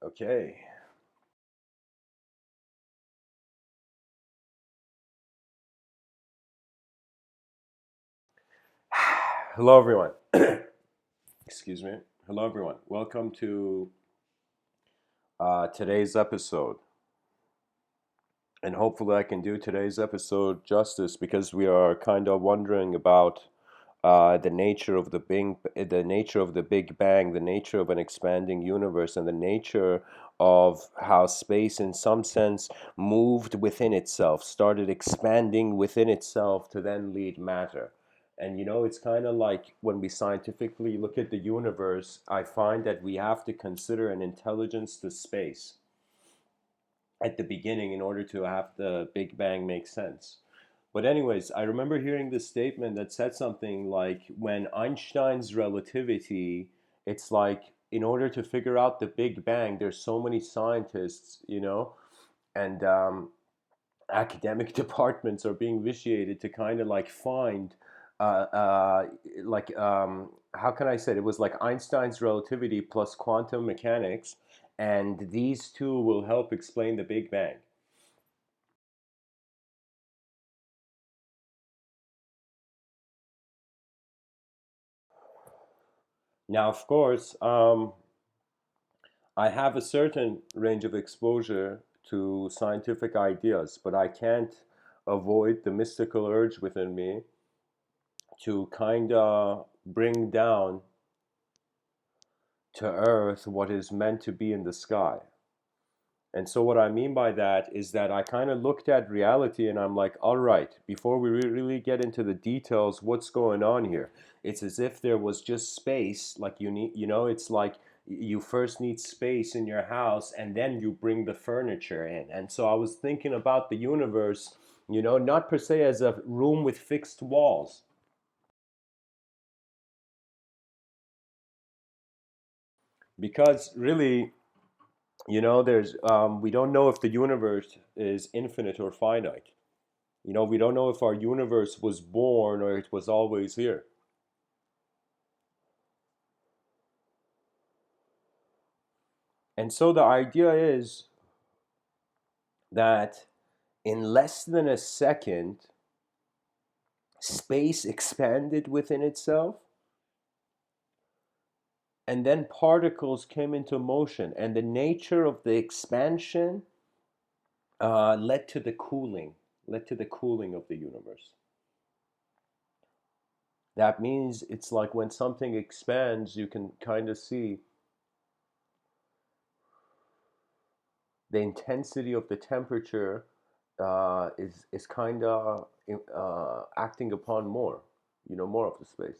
Okay. Hello, everyone. Excuse me. Hello, everyone. Welcome to today's episode. And hopefully, I can do today's episode justice because we are kind of wondering about the nature of the nature of the Big Bang, the nature of an expanding universe, and the nature of how space, in some sense, moved within itself, started expanding within itself to then lead matter. And it's kind of like when we scientifically look at the universe, I find that we have to consider an intelligence to space at the beginning in order to have the Big Bang make sense. But anyways, I remember hearing this statement that said something like when Einstein's relativity, it's like in order to figure out the Big Bang, there's so many scientists, and academic departments are being vitiated to kind of like find, uh, uh, like, how can I say it? It was like Einstein's relativity plus quantum mechanics, and these two will help explain the Big Bang. Now, of course, I have a certain range of exposure to scientific ideas, but I can't avoid the mystical urge within me to kind of bring down to earth what is meant to be in the sky. And so, what I mean by that is that I kind of looked at reality and I'm like, all right, before we really get into the details, what's going on here? It's as if there was just space, like it's like you first need space in your house and then you bring the furniture in. And so I was thinking about the universe, not per se as a room with fixed walls, because really, there's we don't know if the universe is infinite or finite. We don't know if our universe was born or it was always here. And so the idea is that in less than a second, space expanded within itself, and then particles came into motion. And the nature of the expansion led to the cooling, led to the cooling of the universe. That means it's like when something expands, you can kind of see the intensity of the temperature is kind of acting upon more, more of the space.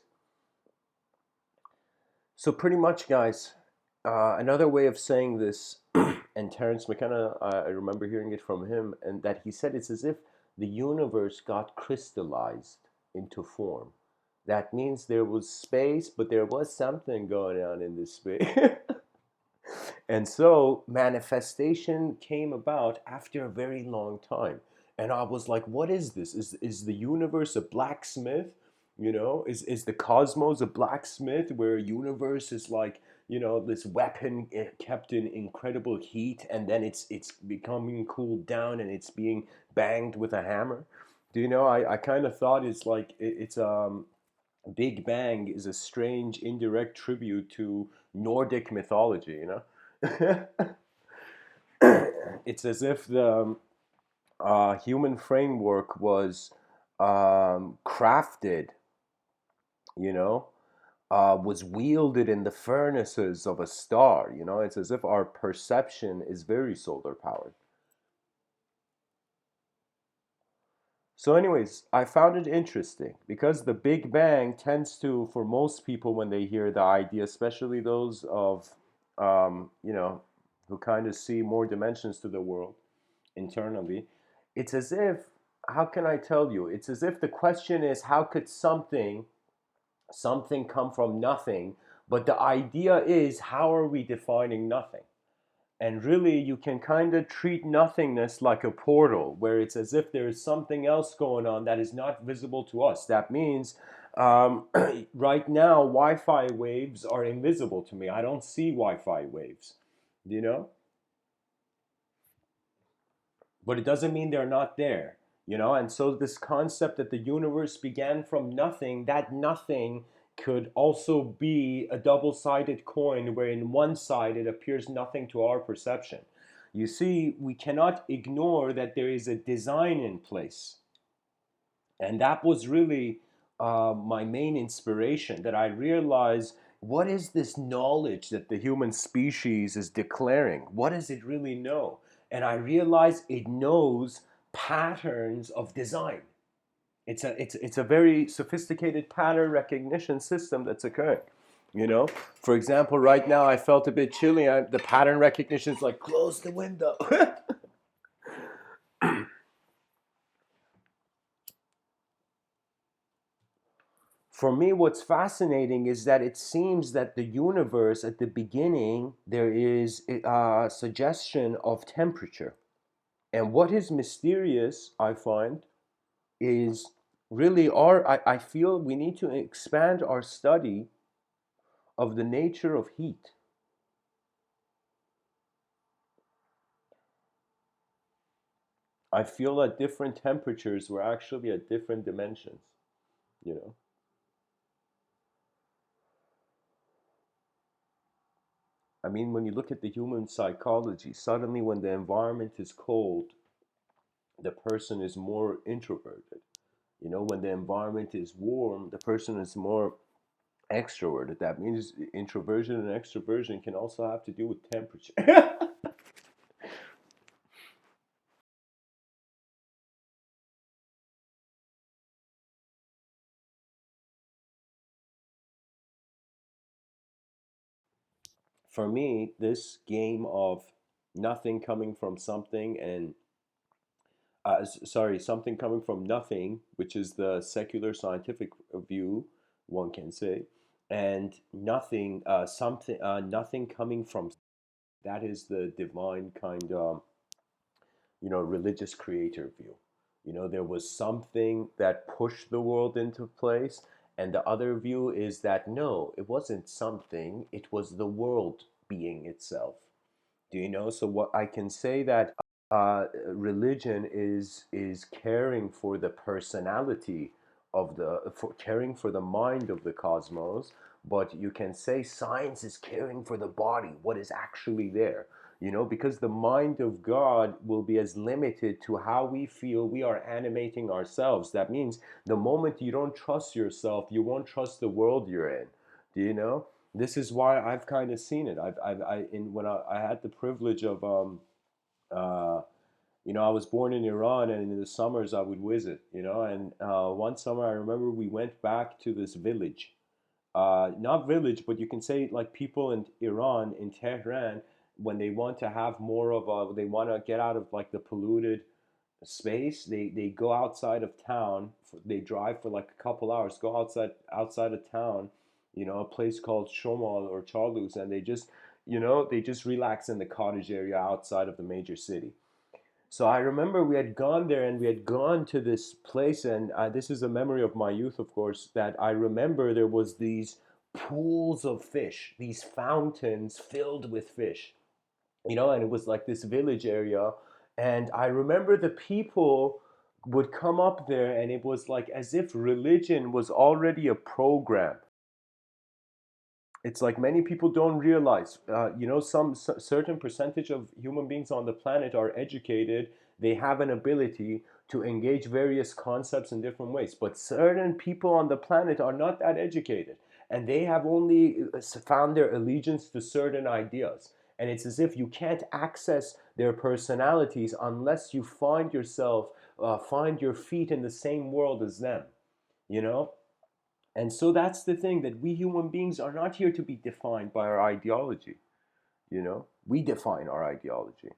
So pretty much, guys, another way of saying this, and Terence McKenna, I remember hearing it from him, and that he said it's as if the universe got crystallized into form. That means there was space, but there was something going on in this space. And so manifestation came about after a very long time. And I was like, what is this? Is the universe a blacksmith? Is the cosmos a blacksmith where a universe is like, this weapon kept in incredible heat and then it's becoming cooled down and it's being banged with a hammer? I kind of thought it's like it's Big Bang is a strange indirect tribute to Nordic mythology. It's as if the human framework was crafted, you know, was wielded in the furnaces of a star. It's as if our perception is very solar powered. So, anyways, I found it interesting because the Big Bang tends to, for most people, when they hear the idea, especially those of, who kind of see more dimensions to the world internally, it's as if, how can I tell you? It's as if the question is, how could something come from nothing? But the idea is, how are we defining nothing? And really, you can kind of treat nothingness like a portal, where it's as if there is something else going on that is not visible to us. That means right now, Wi Fi waves are invisible to me. I don't see Wi Fi waves. you know? But it doesn't mean they're not there, you know? And so this concept that the universe began from nothing, that nothing could also be a double-sided coin where in one side it appears nothing to our perception. You see, we cannot ignore that there is a design in place. And that was really my main inspiration, that I realized, what is this knowledge that the human species is declaring? What does it really know? And I realized it knows patterns of design. It's a very sophisticated pattern recognition system that's occurring. You know, for example, right now I felt a bit chilly. The pattern recognition is like, close the window. For me, what's fascinating is that it seems that the universe, at the beginning, there is a suggestion of temperature. And what is mysterious, I find, is really I feel we need to expand our study of the nature of heat. I feel at different temperatures we're actually at different dimensions, you know. I mean, when you look at the human psychology, suddenly when the environment is cold, the person is more introverted. You know, when the environment is warm, the person is more extroverted. That means introversion and extroversion can also have to do with temperature. For me, this game of nothing coming from something and sorry, something coming from nothing, which is the secular scientific view, one can say, and nothing, nothing coming from, that is the divine kind of, you know, religious creator view. You know, there was something that pushed the world into place, and the other view is that no, it wasn't something, it was the world being itself. Do you know? So what I can say that religion is caring for the personality of caring for the mind of the cosmos, but you can say science is caring for the body, what is actually there. You know, because the mind of God will be as limited to how we feel we are animating ourselves. That means the moment you don't trust yourself, you won't trust the world you're in. Do you know? This is why I've kind of seen it. When I had the privilege of uh, you know, I was born in Iran, and in the summers I would visit. You know, and one summer I remember we went back to this village, not village, but you can say like people in Iran, in Tehran, when they want to have more of a, they want to get out of like the polluted space, they go outside of town, they drive for like a couple hours, go outside of town, you know, a place called Shomal or Charlus, and they just, you know, they just relax in the cottage area outside of the major city. So I remember we had gone there and we had gone to this place, and this is a memory of my youth, of course, that I remember there was these pools of fish, these fountains filled with fish, you know, and it was like this village area. And I remember the people would come up there, and it was like as if religion was already a program. It's like many people don't realize, you know, certain percentage of human beings on the planet are educated. They have an ability to engage various concepts in different ways, but certain people on the planet are not that educated, and they have only found their allegiance to certain ideas. And it's as if you can't access their personalities unless you find yourself, find your feet in the same world as them, you know. And so that's the thing, that we human beings are not here to be defined by our ideology. You know, we define our ideology.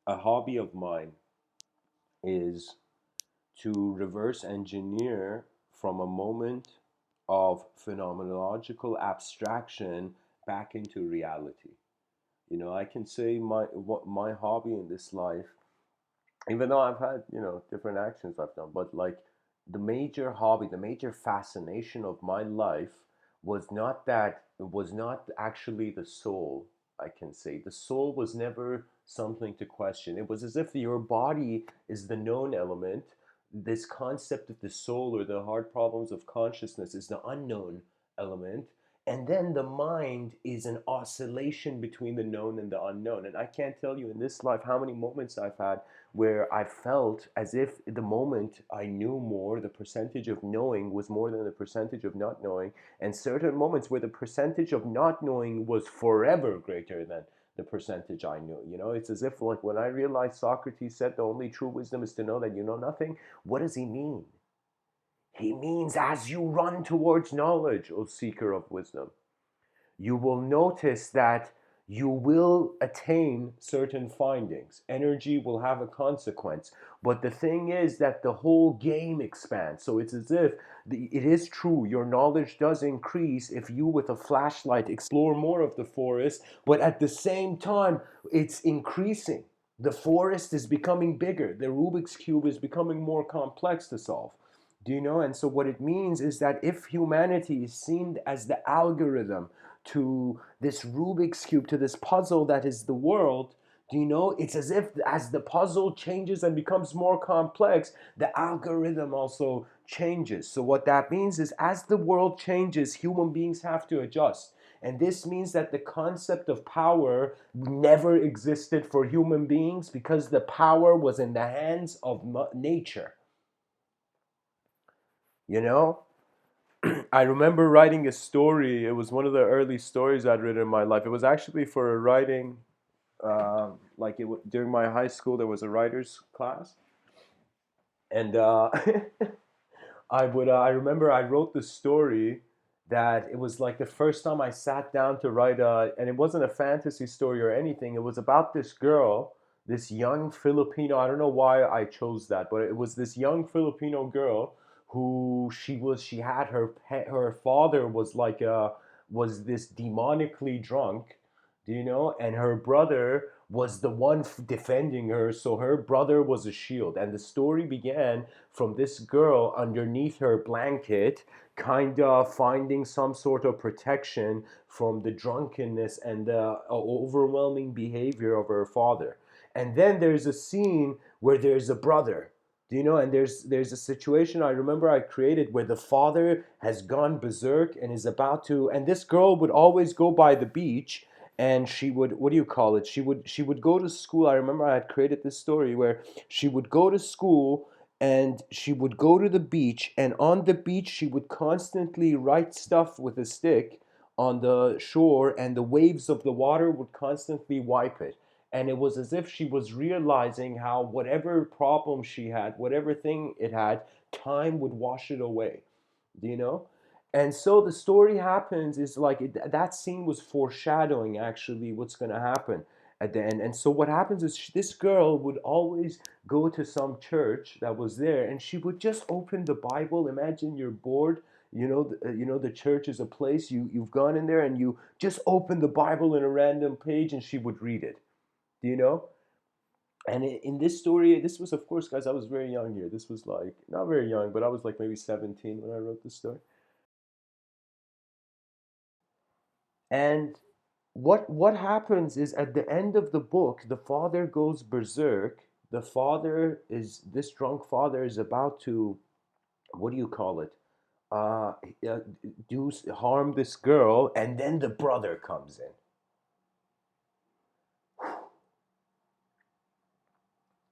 a hobby of mine is to reverse engineer from a moment of phenomenological abstraction back into reality. I can say my hobby in this life, even though I've had, different actions I've done, but like the major hobby, the major fascination of my life was not actually the soul. I can say the soul was never something to question. It was as if your body is the known element. This concept of the soul or the hard problems of consciousness is the unknown element. And then the mind is an oscillation between the known and the unknown. And I can't tell you in this life how many moments I've had where I felt as if the moment I knew more, the percentage of knowing was more than the percentage of not knowing, and certain moments where the percentage of not knowing was forever greater than the percentage I knew. It's as if, like, when I realized Socrates said the only true wisdom is to know that you know nothing, what does he mean? He means as you run towards knowledge, O seeker of wisdom, you will notice that you will attain certain findings. Energy will have a consequence. But the thing is that the whole game expands. So it's as if it is true, your knowledge does increase if you, with a flashlight, explore more of the forest, but at the same time, it's increasing. The forest is becoming bigger. The Rubik's Cube is becoming more complex to solve. Do you know? And so, what it means is that if humanity is seen as the algorithm to this Rubik's Cube, to this puzzle that is the world, do you know? It's as if as the puzzle changes and becomes more complex, the algorithm also changes. So, what that means is as the world changes, human beings have to adjust. And this means that the concept of power never existed for human beings because the power was in the hands of nature. You know? I remember writing a story. It was one of the early stories I'd written in my life. It was actually for a writing, during my high school, there was a writer's class. And I remember I wrote the story that it was like the first time I sat down to write and it wasn't a fantasy story or anything. It was about this girl, this young Filipino. I don't know why I chose that, but it was this young Filipino girl who she had her father was was this demonically drunk, do you know? And her brother was the one defending her, so her brother was a shield. And the story began from this girl underneath her blanket, kind of finding some sort of protection from the drunkenness and the overwhelming behavior of her father. And then there's a scene where there's a brother. Do you know? And there's a situation I remember I created where the father has gone berserk and is about to. And this girl would always go by the beach, and she would, what do you call it, she would go to school. I remember I had created this story where she would go to school and she would go to the beach, and on the beach she would constantly write stuff with a stick on the shore, and the waves of the water would constantly wipe it. And it was as if she was realizing how whatever problem she had, whatever thing it had, time would wash it away. Do you know? And so the story happens is like that scene was foreshadowing actually what's going to happen at the end. And so what happens is this girl would always go to some church that was there, and she would just open the Bible. Imagine you're bored. The church is a place you've gone in there, and you just open the Bible in a random page, and she would read it. Do you know? And in this story, this was, of course, guys, I was very young here. This was like not very young, but I was like maybe 17 when I wrote this story. And what happens is at the end of the book, the father goes berserk. The father is this drunk father is about to, what do you call it? Uh, uh do harm this girl, and then the brother comes in.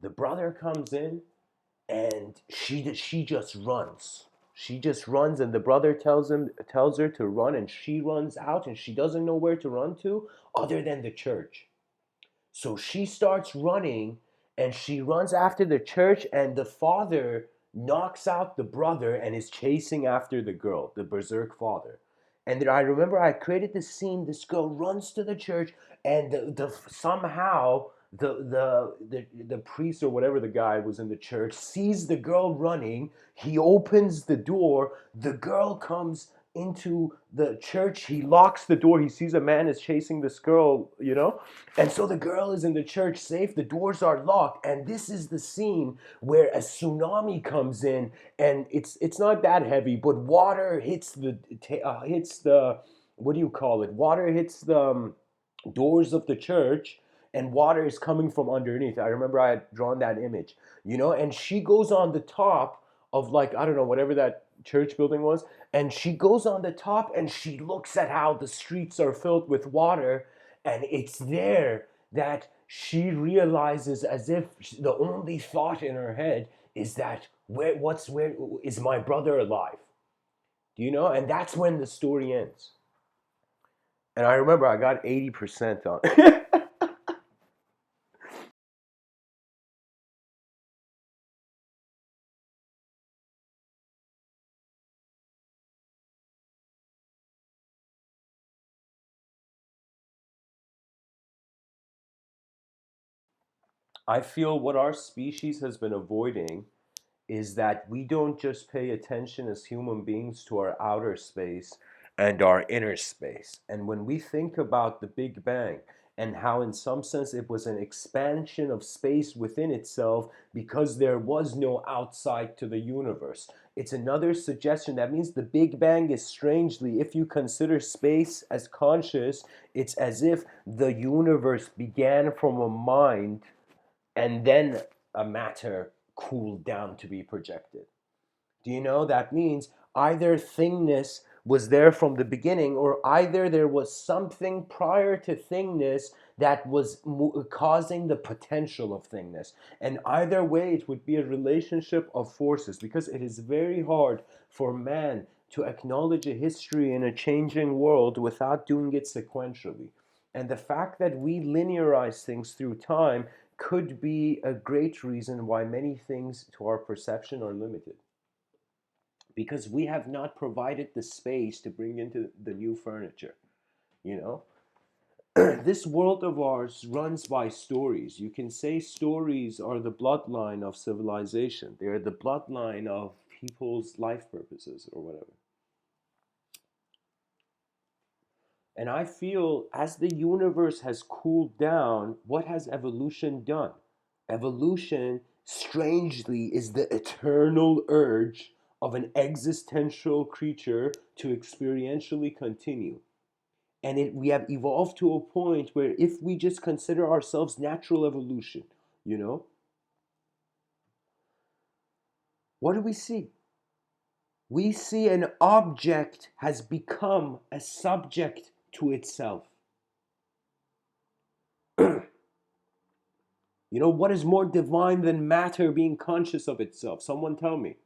The brother comes in, and she just runs. She just runs, and the brother tells her to run, and she runs out, and she doesn't know where to run to other than the church. So she starts running, and she runs after the church, and the father knocks out the brother and is chasing after the girl, the berserk father. And then I remember I created this scene. This girl runs to the church, and somehow The priest or whatever the guy was in the church sees the girl running. He opens the door. The girl comes into the church. He locks the door. He sees a man is chasing this girl, and so the girl is in the church safe. The doors are locked, and this is the scene where a tsunami comes in, and it's not that heavy, but water hits the what do you call it? Water hits the doors of the church, and water is coming from underneath. I remember I had drawn that image, and she goes on the top of, like, I don't know, whatever that church building was, and she goes on the top and she looks at how the streets are filled with water, and it's there that she realizes, as if the only thought in her head is that where is my brother alive? And that's when the story ends. And I remember I got 80% on it. I feel what our species has been avoiding is that we don't just pay attention as human beings to our outer space and our inner space. And when we think about the Big Bang and how, in some sense, it was an expansion of space within itself because there was no outside to the universe, it's another suggestion. That means the Big Bang is, strangely, if you consider space as conscious, it's as if the universe began from a mind and then a matter cooled down to be projected. Do you know? That means either thingness was there from the beginning, or either there was something prior to thingness that was causing the potential of thingness. And either way, it would be a relationship of forces, because it is very hard for man to acknowledge a history in a changing world without doing it sequentially. And the fact that we linearize things through time could be a great reason why many things to our perception are limited, because we have not provided the space to bring into the new furniture. You know, this world of ours runs by stories. You can say stories are the bloodline of civilization, they're the bloodline of people's life purposes or whatever. And I feel as the universe has cooled down, what has evolution done? Evolution, strangely, is the eternal urge of an existential creature to experientially continue. And we have evolved to a point where, if we just consider ourselves natural evolution, you know, what do we see? We see an object has become a subject to itself. What is more divine than matter being conscious of itself? Someone tell me.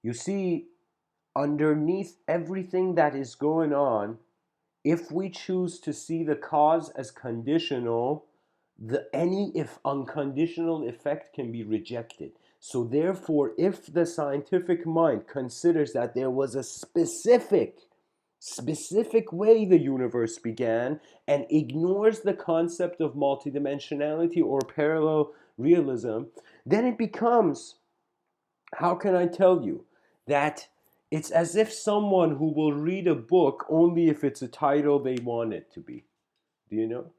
You see, underneath everything that is going on, if we choose to see the cause as conditional, any if unconditional effect can be rejected. So therefore, if the scientific mind considers that there was a specific way the universe began, and ignores the concept of multidimensionality or parallel realism, then it becomes, how can I tell you, that it's as if someone who will read a book only if it's a title they want it to be. Do you know?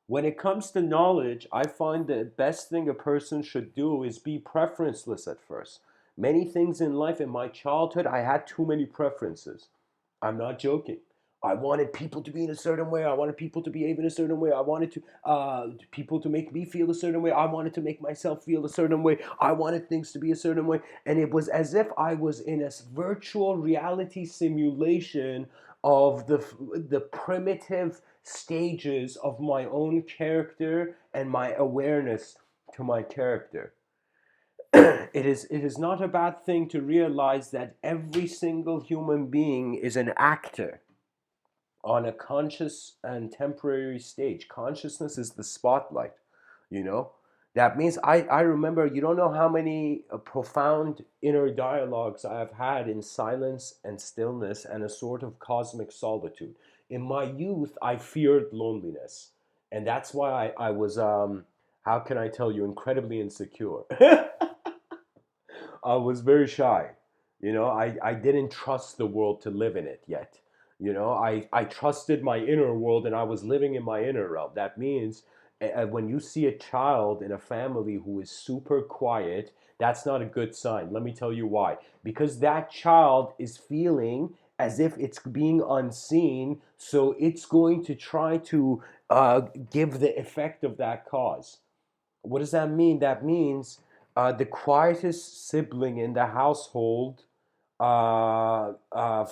When it comes to knowledge, I find the best thing a person should do is be preferenceless at first. Many things in life, in my childhood, I had too many preferences. I'm not joking. I wanted people to be in a certain way. I wanted people to behave in a certain way. I wanted people to make me feel a certain way. I wanted to make myself feel a certain way. I wanted things to be a certain way. And it was as if I was in a virtual reality simulation of the primitive stages of my own character and my awareness to my character. It is not a bad thing to realize that every single human being is an actor on a conscious and temporary stage. Consciousness is the spotlight, you know? That means I remember, you don't know how many profound inner dialogues I have had in silence and stillness and a sort of cosmic solitude. In my youth, I feared loneliness. And that's why I was, how can I tell you, incredibly insecure. I was very shy. I didn't trust the world to live in it yet. I trusted my inner world and I was living in my inner realm. That means when you see a child in a family who is super quiet, that's not a good sign. Let me tell you why. Because that child is feeling as if it's being unseen, so it's going to try to give the effect of that cause. What does that mean? That means the quietest sibling in the household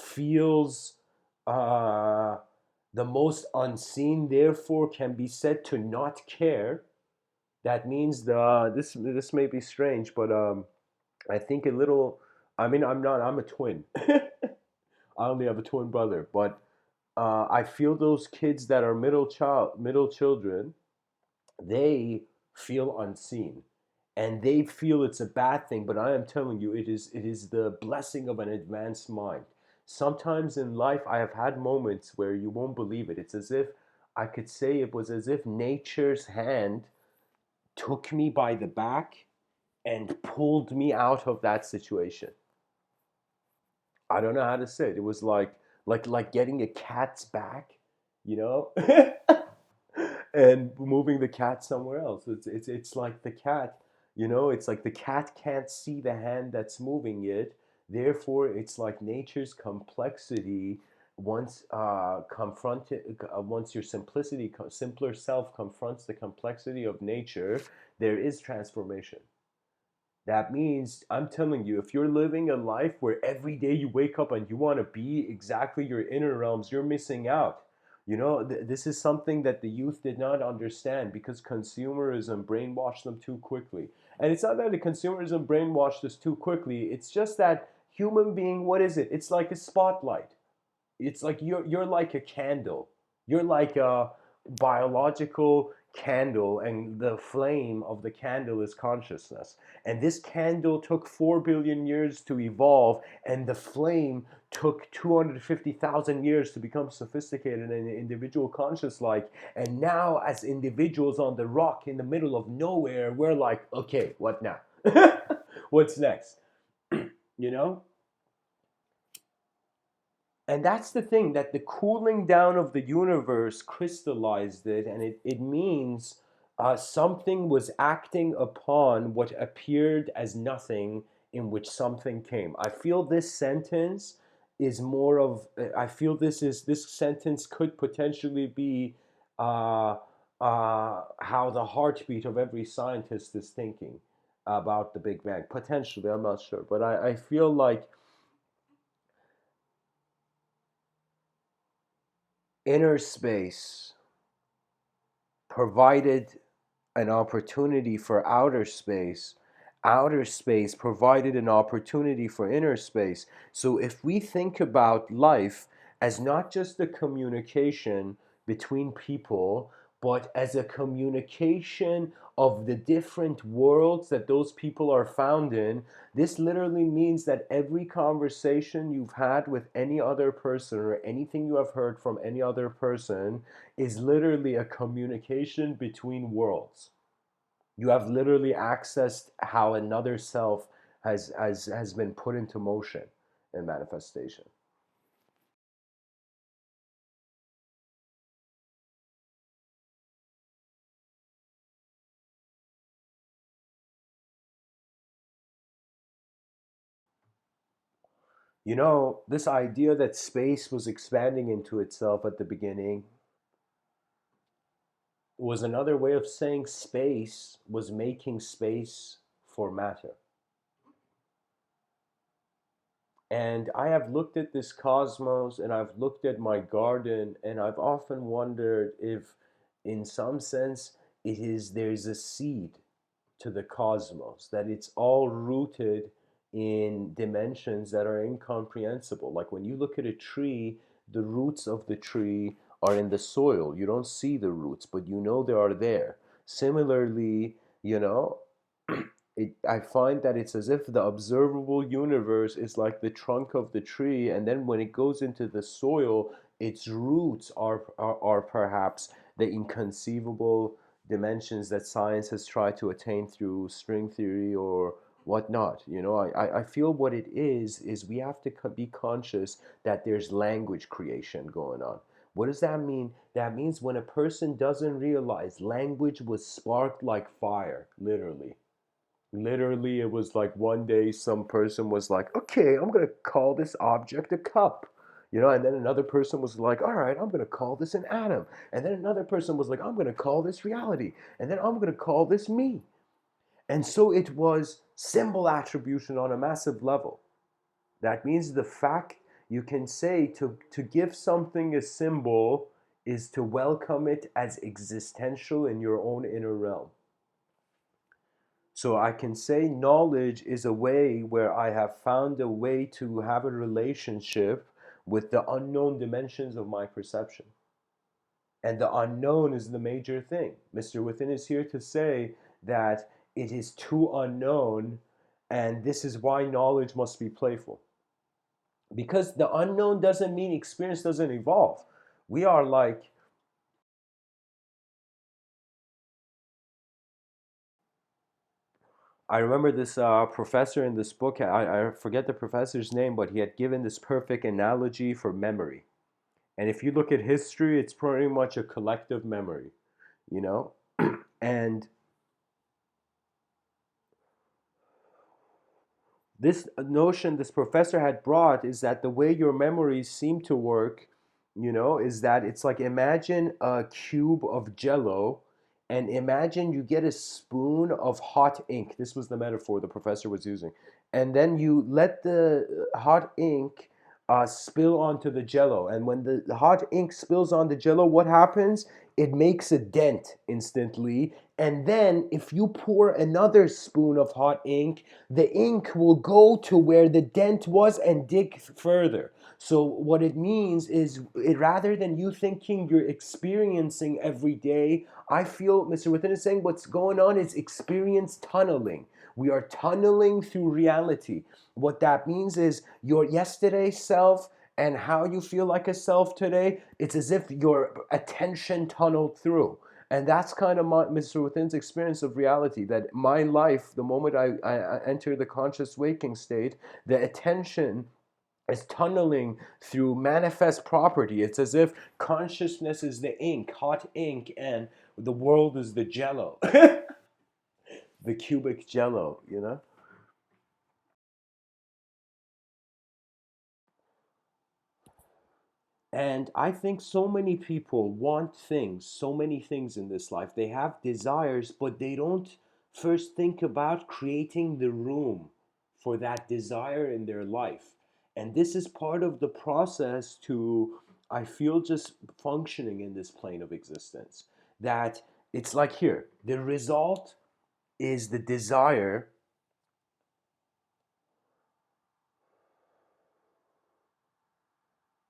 feels uh, the most unseen, therefore can be said to not care. That means this may be strange, but I think a little. I mean, I'm not. I'm a twin. I only have a twin brother, but I feel those kids that are middle children, they feel unseen and they feel it's a bad thing, but I am telling you, it is the blessing of an advanced mind. Sometimes in life I have had moments where you won't believe it. It's as if I could say it was as if nature's hand took me by the back and pulled me out of that situation. I don't know how to say it. It was like getting a cat's back, you know? And moving the cat somewhere else. It's like the cat, it's like the cat can't see the hand that's moving it. Therefore, it's like nature's complexity. Once your simpler self confronts the complexity of nature, there is transformation. That means, I'm telling you, if you're living a life where every day you wake up and you want to be exactly your inner realms, you're missing out. This is something that the youth did not understand because consumerism brainwashed them too quickly. And it's not that the consumerism brainwashed us too quickly, it's just that human being, what is it? It's like a spotlight. It's like you're like a candle. You're like a biological candle, and the flame of the candle is consciousness. And this candle took 4 billion years to evolve, and the flame took 250,000 years to become sophisticated and individual conscious like. And now, as individuals on the rock in the middle of nowhere, we're like, okay, what now? What's next? You know? And that's the thing, that the cooling down of the universe crystallized it, and it means something was acting upon what appeared as nothing, in which something came. I feel this sentence is more of, I feel this sentence could potentially be uh, how the heartbeat of every scientist is thinking about the Big Bang. Potentially, I'm not sure, but I feel like inner space provided an opportunity for outer space. Outer space provided an opportunity for inner space. So if we think about life as not just a communication between people, but as a communication of the different worlds that those people are found in, this literally means that every conversation you've had with any other person or anything you have heard from any other person is literally a communication between worlds. You have literally accessed how another self has been put into motion and manifestation. This idea that space was expanding into itself at the beginning was another way of saying space was making space for matter. And I have looked at this cosmos and I've looked at my garden, and I've often wondered if, in some sense, there's a seed to the cosmos, that it's all rooted in dimensions that are incomprehensible. Like when you look at a tree, the roots of the tree are in the soil. You don't see the roots, but you know they are there. Similarly, you know. I find that it's as if the observable universe is like the trunk of the tree, and then when it goes into the soil, its roots are perhaps the inconceivable dimensions that science has tried to attain through string theory or whatnot. I feel what it is we have to be conscious that there's language creation going on. What does that mean? That means when a person doesn't realize language was sparked like fire, literally. Literally, it was like one day some person was like, okay, I'm going to call this object a cup. And then another person was like, all right, I'm going to call this an atom. And then another person was like, I'm going to call this reality. And then I'm going to call this me. And so it was symbol attribution on a massive level. That means the fact you can say to give something a symbol is to welcome it as existential in your own inner realm. So I can say knowledge is a way where I have found a way to have a relationship with the unknown dimensions of my perception. And the unknown is the major thing. Mr. Within is here to say that it is too unknown, and this is why knowledge must be playful. Because the unknown doesn't mean experience doesn't evolve. We are like, I remember this professor in this book, I forget the professor's name, but he had given this perfect analogy for memory. And if you look at history, it's pretty much a collective memory, you know? And this notion this professor had brought is that the way your memories seem to work, is that it's like imagine a cube of jello and imagine you get a spoon of hot ink. This was the metaphor the professor was using. And then you let the hot ink spill onto the jello. And when the hot ink spills on the jello, what happens? It makes a dent instantly. And then if you pour another spoon of hot ink, the ink will go to where the dent was and dig further. So what it means is, rather than you thinking you're experiencing every day, I feel Mr. Within is saying what's going on is experience tunneling. We are tunneling through reality. What that means is your yesterday self and how you feel like a self today, it's as if your attention tunneled through. And that's kind of Mr. Within's experience of reality. That my life, the moment I enter the conscious waking state, the attention is tunneling through manifest property. It's as if consciousness is the ink, hot ink, and the world is the jello, the cubic jello. And I think so many people want things, so many things in this life. They have desires, but they don't first think about creating the room for that desire in their life. And this is part of the process to, I feel, just functioning in this plane of existence. That it's like here, the result is the desire.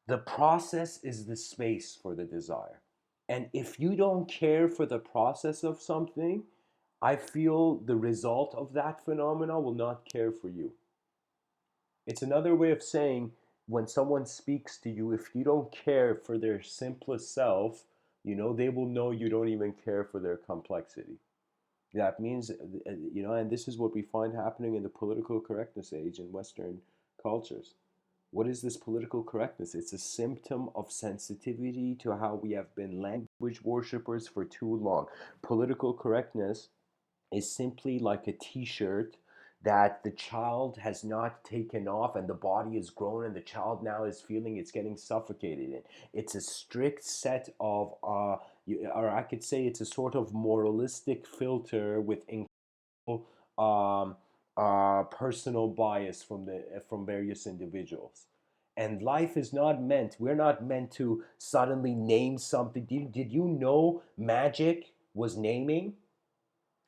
The process is the space for the desire. And if you don't care for the process of something, I feel the result of that phenomena will not care for you. It's another way of saying when someone speaks to you, if you don't care for their simplest self, they will know you don't even care for their complexity. That means, and this is what we find happening in the political correctness age in Western cultures. What is this political correctness? It's a symptom of sensitivity to how we have been language worshippers for too long. Political correctness is simply like a t-shirt that the child has not taken off and the body is grown and the child now is feeling it's getting suffocated in. It's a strict set of, or I could say it's a sort of moralistic filter with um, personal bias from various individuals. And life is not meant. We're not meant to suddenly name something. Did you know magic was naming?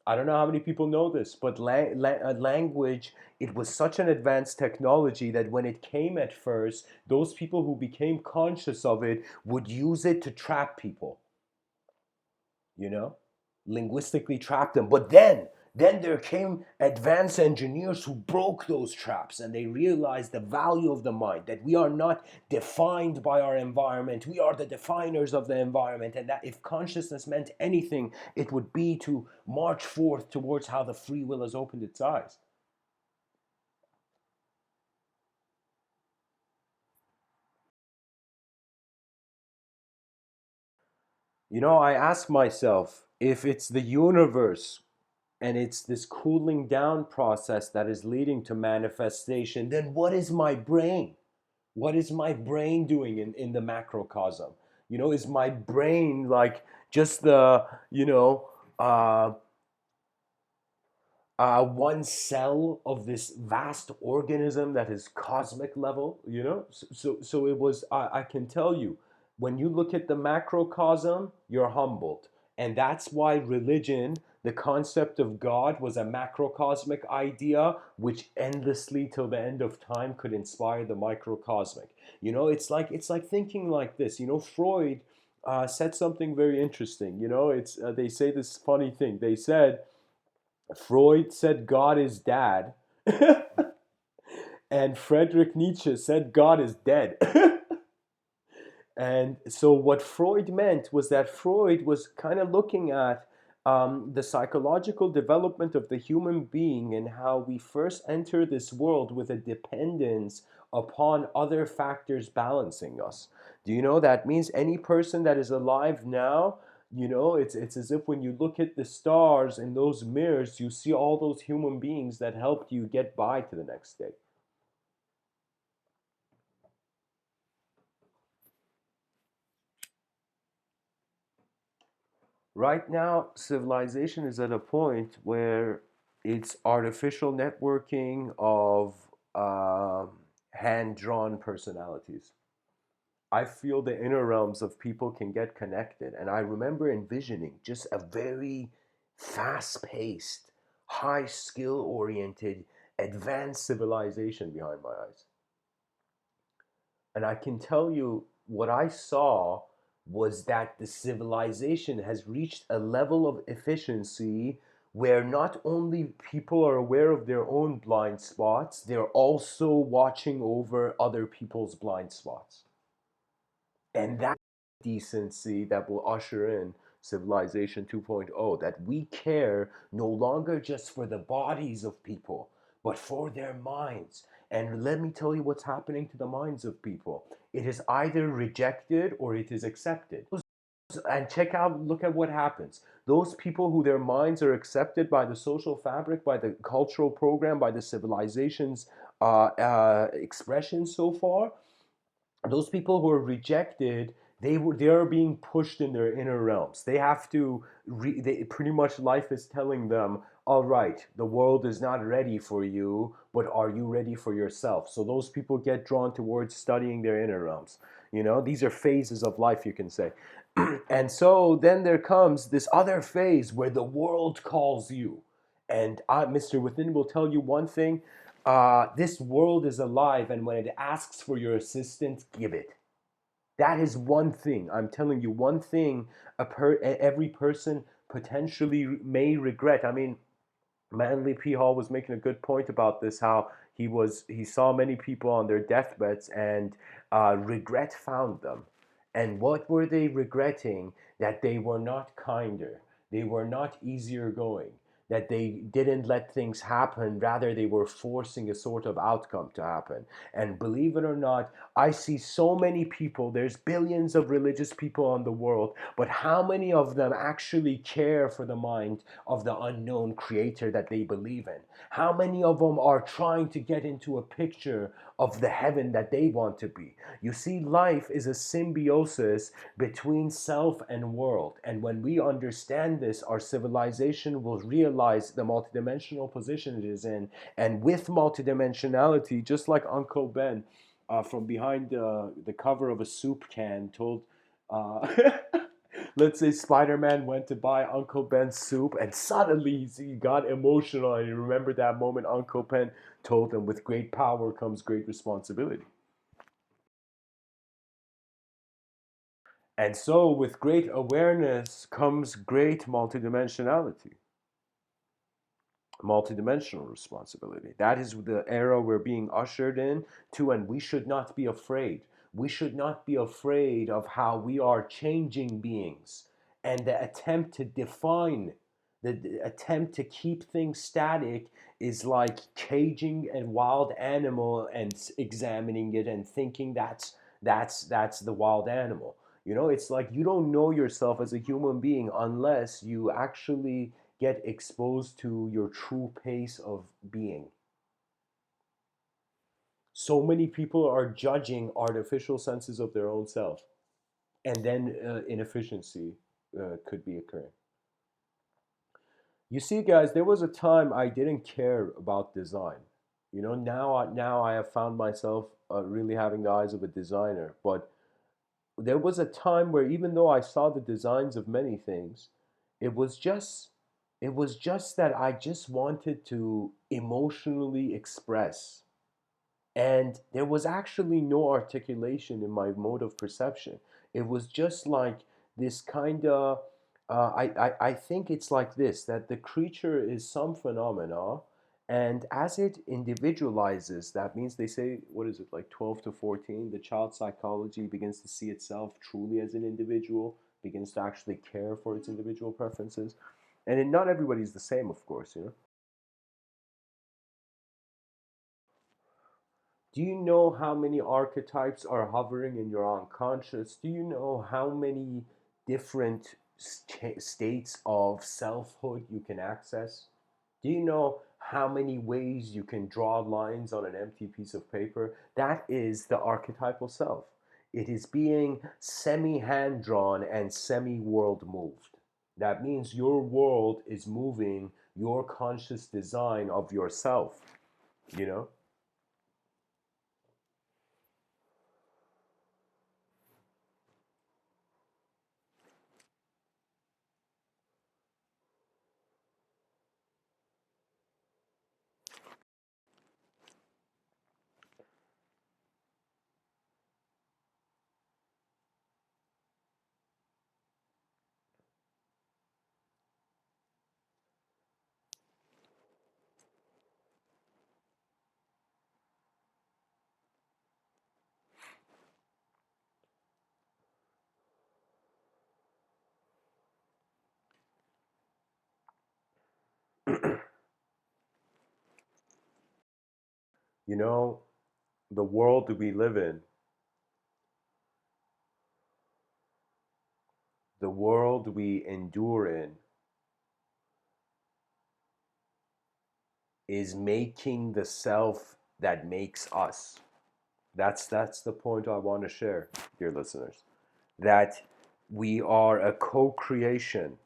I don't know how many people know this, but language, it was such an advanced technology that when it came at first, those people who became conscious of it would use it to trap people, you know, linguistically trap them. But then Then there came advanced engineers who broke those traps, and they realized the value of the mind, that we are not defined by our environment, we are the definers of the environment, and that if consciousness meant anything, it would be to march forth towards how the free will has opened its eyes. I ask myself, if it's the universe and it's this cooling down process that is leading to manifestation, then what is my brain? What is my brain doing in the macrocosm? Is my brain like just the, uh, one cell of this vast organism that is cosmic level? So it was, I can tell you, when you look at the macrocosm, you're humbled. And that's why religion, the concept of God, was a macrocosmic idea which endlessly till the end of time could inspire the microcosmic. It's like thinking like this. Freud said something very interesting. It's they say this funny thing. They said Freud said God is dad, and Friedrich Nietzsche said God is dead. And so, what Freud meant was that Freud was kind of looking at the psychological development of the human being and how we first enter this world with a dependence upon other factors balancing us. Do you know that means any person that is alive now? It's as if when you look at the stars in those mirrors, you see all those human beings that helped you get by to the next day. Right now, civilization is at a point where it's artificial networking of hand drawn personalities. I feel the inner realms of people can get connected. And I remember envisioning just a very fast paced, high skill oriented, advanced civilization behind my eyes. And I can tell you what I saw was that the civilization has reached a level of efficiency where not only people are aware of their own blind spots, they're also watching over other people's blind spots. And that decency that will usher in civilization 2.0, that we care no longer just for the bodies of people but for their minds. And let me tell you what's happening to the minds of people. It is either rejected or it is accepted. And check out, look at what happens. Those people who their minds are accepted by the social fabric, by the cultural program, by the civilization's expression so far, those people who are rejected, they are being pushed in their inner realms. They have to they pretty much, life is telling them, all right, the world is not ready for you, but are you ready for yourself? So those people get drawn towards studying their inner realms. These are phases of life, you can say. And so then there comes this other phase where the world calls you. And Mr. Within will tell you one thing: this world is alive, and when it asks for your assistance, give it. That is one thing. I'm telling you, one thing every person potentially may regret. I mean, Manly P. Hall was making a good point about this. How he saw many people on their deathbeds, and regret found them. And what were they regretting? That they were not kinder, they were not easier going, that they didn't let things happen, rather they were forcing a sort of outcome to happen. And believe it or not, I see so many people, there's billions of religious people on the world, but how many of them actually care for the mind of the unknown creator that they believe in? How many of them are trying to get into a picture of the heaven that they want to be? You see, life is a symbiosis between self and world. And when we understand this, our civilization will realize the multidimensional position it is in. And with multidimensionality, just like Uncle Ben from behind the cover of a soup can told, uh, let's say Spider-Man went to buy Uncle Ben's soup, and suddenly he got emotional, and he remembered that moment Uncle Ben told him, with great power comes great responsibility. And so, with great awareness comes great multidimensionality. multidimensional responsibility. That is the era we're being ushered in to, and we should not be afraid. We should not be afraid of how we are changing beings, and the attempt to define, the attempt to keep things static is like caging a wild animal and examining it and thinking that's the wild animal. You know, it's like you don't know yourself as a human being unless you actually get exposed to your true pace of being. So many people are judging artificial senses of their own self, and then inefficiency could be occurring. You see, guys, there was a time I didn't care about design. You know, now I have found myself really having the eyes of a designer. But there was a time where even though I saw the designs of many things, it was just it was just that I just wanted to emotionally express, and there was actually no articulation in my mode of perception. It was just like this kind of I think it's like this, that the creature is some phenomena, and as it individualizes, that means they say, what is it, like 12 to 14, the child psychology begins to see itself truly as an individual, begins to actually care for its individual preferences. And not everybody's the same, of course, you know. Do you know how many archetypes are hovering in your unconscious? Do you know how many different states of selfhood you can access? Do you know how many ways you can draw lines on an empty piece of paper? That is the archetypal self. It is being semi hand drawn and semi world moved. That means your world is moving your conscious design of yourself, you know? You know, the world we live in, the world we endure in, is making the self that makes us. That's the point I want to share, dear listeners. That we are a co-creation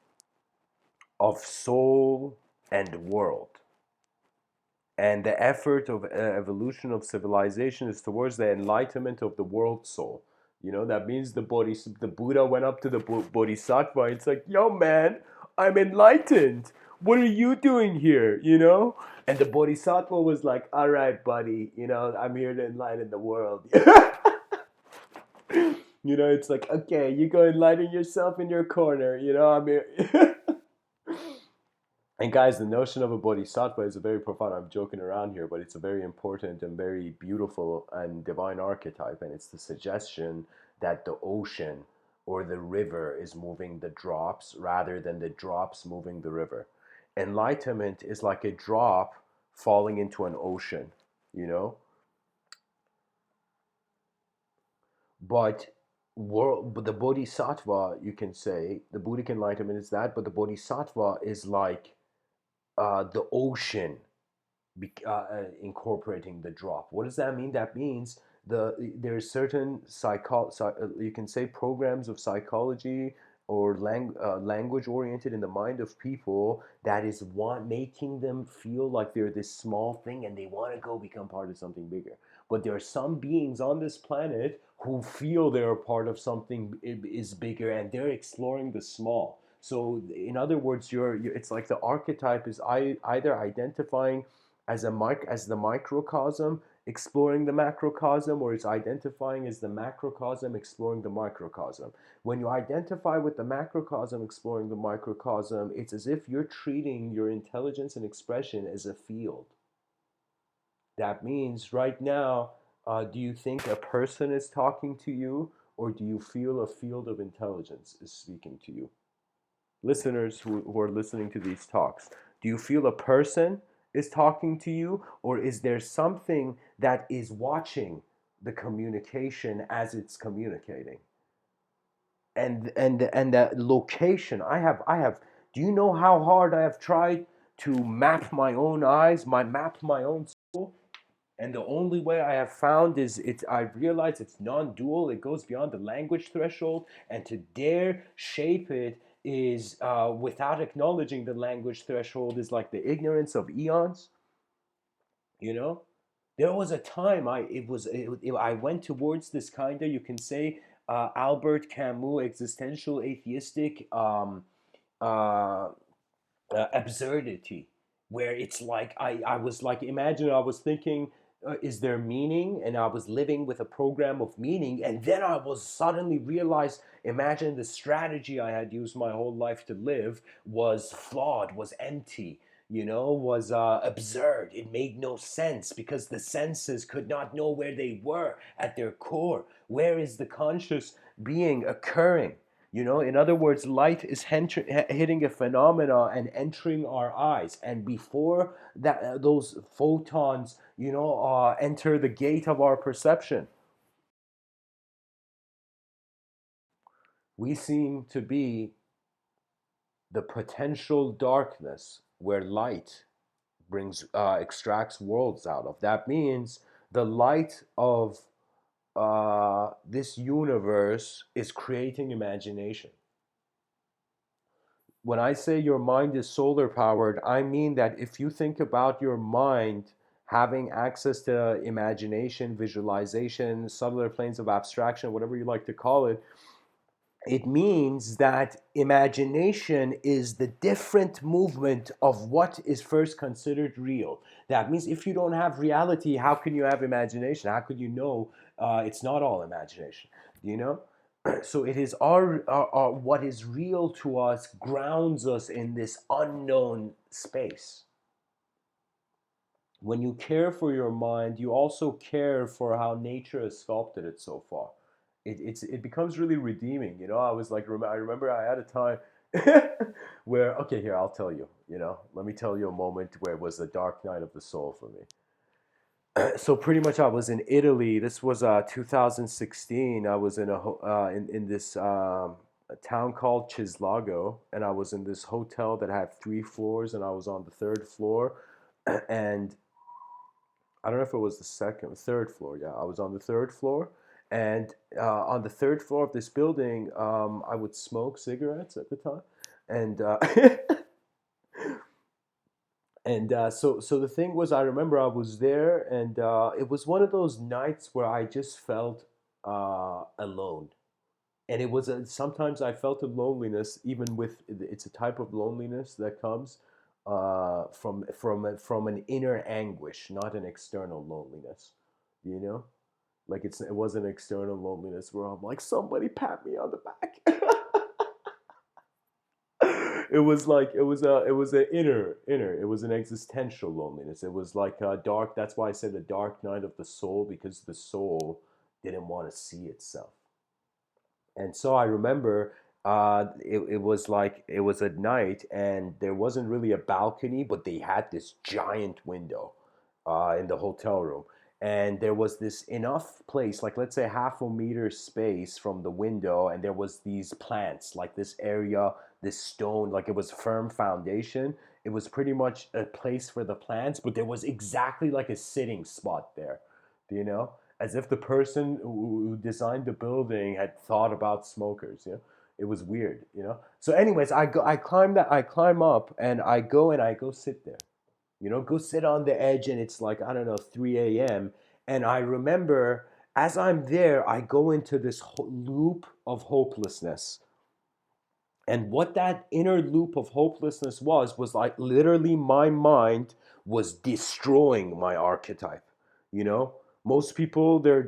of soul and world. And the effort of evolution of civilization is towards the enlightenment of the world soul. You know, that means the Buddha went up to the Bodhisattva. It's like, yo, man, I'm enlightened. What are you doing here? You know? And the Bodhisattva was like, all right, buddy, you know, I'm here to enlighten the world. You know, it's like, okay, you go enlighten yourself in your corner. You know, I'm here. And guys, the notion of a bodhisattva is a very profound. I'm joking around here, but it's a very important and very beautiful and divine archetype. And it's the suggestion that the ocean or the river is moving the drops rather than the drops moving the river. Enlightenment is like a drop falling into an ocean, you know? But but the bodhisattva, you can say, the Buddhic enlightenment is that, but the bodhisattva is like the ocean incorporating the drop. What does that mean? That means there's certain you can say programs of psychology or language oriented in the mind of people that is making them feel like they're this small thing and they want to go become part of something bigger. But there are some beings on this planet who feel they're a part of something is bigger, and they're exploring the small. So in other words, it's like the archetype is either identifying as the microcosm exploring the macrocosm, or it's identifying as the macrocosm exploring the microcosm. When you identify with the macrocosm exploring the microcosm, it's as if you're treating your intelligence and expression as a field. That means right now, do you think a person is talking to you, or do you feel a field of intelligence is speaking to you? Listeners who are listening to these talks, do you feel a person is talking to you, or is there something that is watching the communication as it's communicating? And that location, I have do you know how hard I have tried to map my own eyes, map my own soul? And the only way I have found is I realize it's non-dual. It goes beyond the language threshold, and to dare shape it is without acknowledging the language threshold is like the ignorance of eons. You know, there was a time I went towards this kind of, you can say, Albert Camus existential atheistic uh, absurdity, where it's like I was like, imagine I was thinking, is there meaning? And I was living with a program of meaning, and then I was suddenly realized, imagine the strategy I had used my whole life to live was flawed, was empty, was absurd. It made no sense because the senses could not know where they were at their core. Where is the conscious being occurring? In other words, light is hitting a phenomena and entering our eyes, and before that, those photons, enter the gate of our perception, we seem to be the potential darkness where light brings extracts worlds out of. That means the light of this universe is creating imagination. When I say your mind is solar powered, I mean that if you think about your mind having access to imagination, visualization, subtler planes of abstraction, whatever you like to call it, it means that imagination is the different movement of what is first considered real. That means if you don't have reality, how can you have imagination? How could you know it's not all imagination? You know? So it is our what is real to us grounds us in this unknown space. When you care for your mind, you also care for how nature has sculpted it so far. It becomes really redeeming. I was like, I remember I had a time where, okay, here, I'll tell you. Let me tell you a moment where it was the dark night of the soul for me. So pretty much I was in Italy. This was 2016. I was in this a town called Chislago, and I was in this hotel that had 3 floors, and I was on the third floor, and I don't know if it was the second or third floor. Yeah, I was on the third floor, and on the third floor of this building, I would smoke cigarettes at the time, and so the thing was, I remember I was there, and it was one of those nights where I just felt alone. And it was sometimes I felt a loneliness, even with it's a type of loneliness that comes from an inner anguish, not an external loneliness. You know, like it was an external loneliness where I'm like, somebody pat me on the back. It was like it was an inner, it was an existential loneliness. It was like dark. That's why I said the dark night of the soul, because the soul didn't want to see itself. And so I remember it was like it was at night, and there wasn't really a balcony, but they had this giant window in the hotel room. And there was this enough place, like let's say half a meter space from the window, and there was these plants, like this area, this stone, like it was firm foundation. It was pretty much a place for the plants, but there was exactly like a sitting spot there, you know? As if the person who designed the building had thought about smokers. It was weird. So, anyways, I climb up, and I go sit there. Go sit on the edge, and it's like, I don't know, 3 a.m. And I remember as I'm there, I go into this loop of hopelessness. And what that inner loop of hopelessness was like literally my mind was destroying my archetype. You know, most people, they're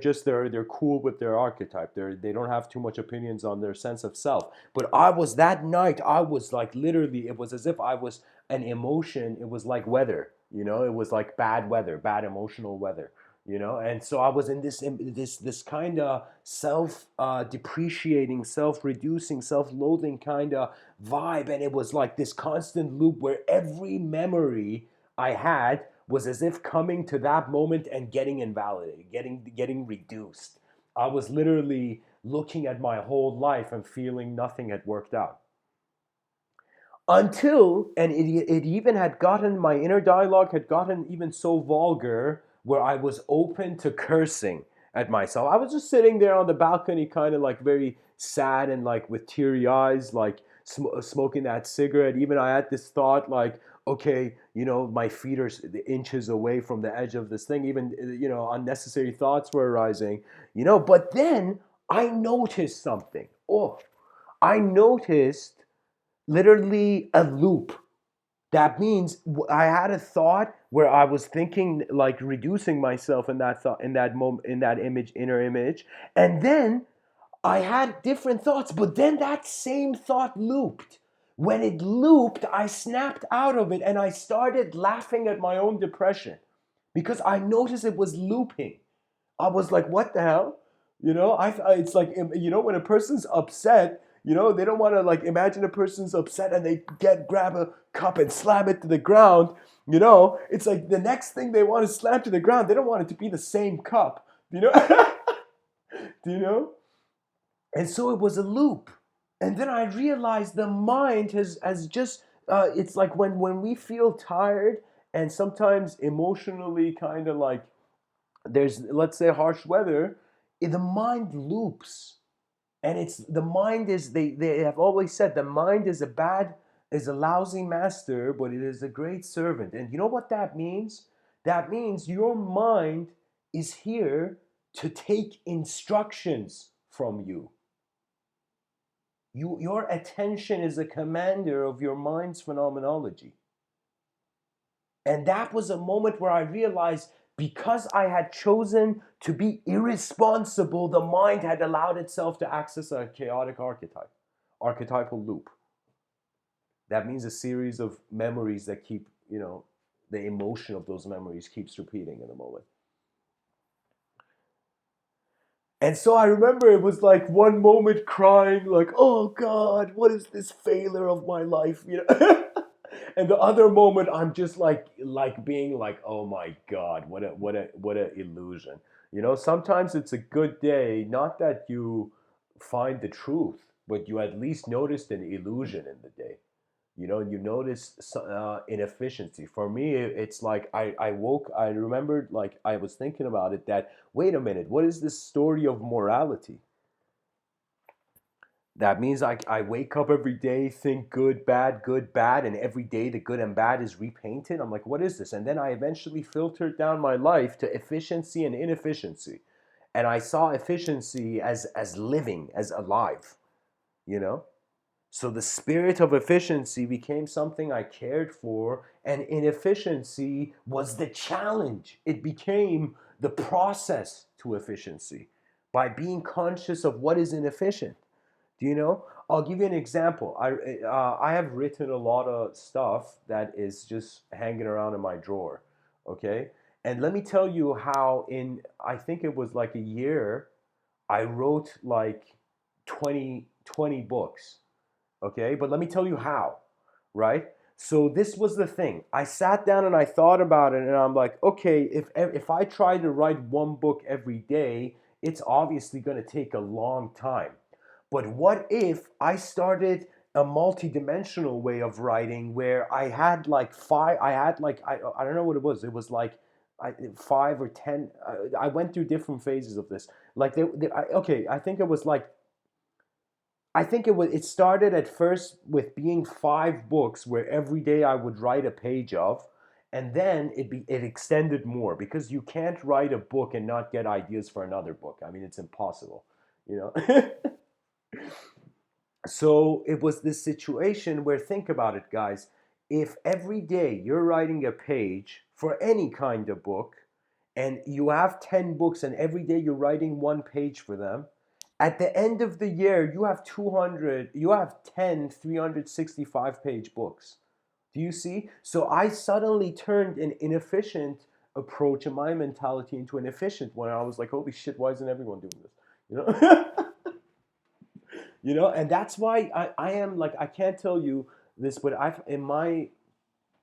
cool with their archetype. They don't have too much opinions on their sense of self. But I was, that night, I was like, literally, it was as if I was an emotion. It was like weather, you know, it was like bad weather, bad emotional weather, you know. And so I was in this kind of self depreciating, self reducing, self loathing kind of vibe. And it was like this constant loop where every memory I had was as if coming to that moment and getting invalidated, getting reduced. I was literally looking at my whole life and feeling nothing had worked out. Until, and it even had gotten, my inner dialogue had gotten even so vulgar where I was open to cursing at myself. I was just sitting there on the balcony, kind of like very sad and like with teary eyes, like smoking that cigarette. Even I had this thought like, okay, you know, my feet are inches away from the edge of this thing. Even, you know, unnecessary thoughts were arising, you know. But then I noticed something. Oh, I noticed literally a loop. That means I had a thought where I was thinking like reducing myself in that thought, in that moment, in that image, inner image, and then I had different thoughts, but then that same thought looped. When it looped, I snapped out of it and I started laughing at my own depression because I noticed it was looping. I was like, what the hell? You know, it's like, you know, when a person's upset, you know, they don't want to, like, imagine a person's upset and they grab a cup and slam it to the ground. You know, it's like the next thing they want to slam to the ground, they don't want it to be the same cup. You know? Do you know? And so it was a loop. And then I realized the mind has just, it's like when we feel tired and sometimes emotionally kind of like, there's, let's say, harsh weather, the mind loops. And it's, the mind is, they have always said the mind is a lousy master, but it is a great servant. And you know what that means? That means your mind is here to take instructions from you. Your attention is a commander of your mind's phenomenology. And that was a moment where I realized, because I had chosen to be irresponsible, the mind had allowed itself to access a chaotic archetypal loop. That means a series of memories that keep, you know, the emotion of those memories keeps repeating in the moment. And so I remember it was like one moment crying, like, oh God, what is this failure of my life? You know? And the other moment I'm just like being like, oh my God, what a illusion. You know, sometimes it's a good day, not that you find the truth, but you at least noticed an illusion in the day. You know, you notice inefficiency. For me, it's like I woke, I remembered, like I was thinking about it, that wait a minute, what is this story of morality? That means I wake up every day, think good, bad, and every day the good and bad is repainted. I'm like, what is this? And then I eventually filtered down my life to efficiency and inefficiency. And I saw efficiency as living, as alive, you know? So the spirit of efficiency became something I cared for, and inefficiency was the challenge. It became the process to efficiency by being conscious of what is inefficient. Do you know? I'll give you an example. I have written a lot of stuff that is just hanging around in my drawer. Okay, and let me tell you how, in, I think it was like a year, I wrote like 20 books. Okay, but let me tell you how, right? So this was the thing. I sat down and I thought about it, and I'm like, okay, if I try to write one book every day, it's obviously going to take a long time. But what if I started a multi-dimensional way of writing where I had like I don't know what it was. It was like 5 or 10. I went through different phases of this. Like okay, it started at first with being 5 books where every day I would write a page of, and then it extended more, because you can't write a book and not get ideas for another book. I mean, it's impossible, you know. So it was this situation where, think about it, guys. If every day you're writing a page for any kind of book, and you have 10 books and every day you're writing 1 page for them, at the end of the year you have 200, you have 10 365 page books. Do you see? So I suddenly turned an inefficient approach in my mentality into an efficient one. I was like, holy shit, why isn't everyone doing this? You know? You know, and that's why I am like, I can't tell you this, but I've in my,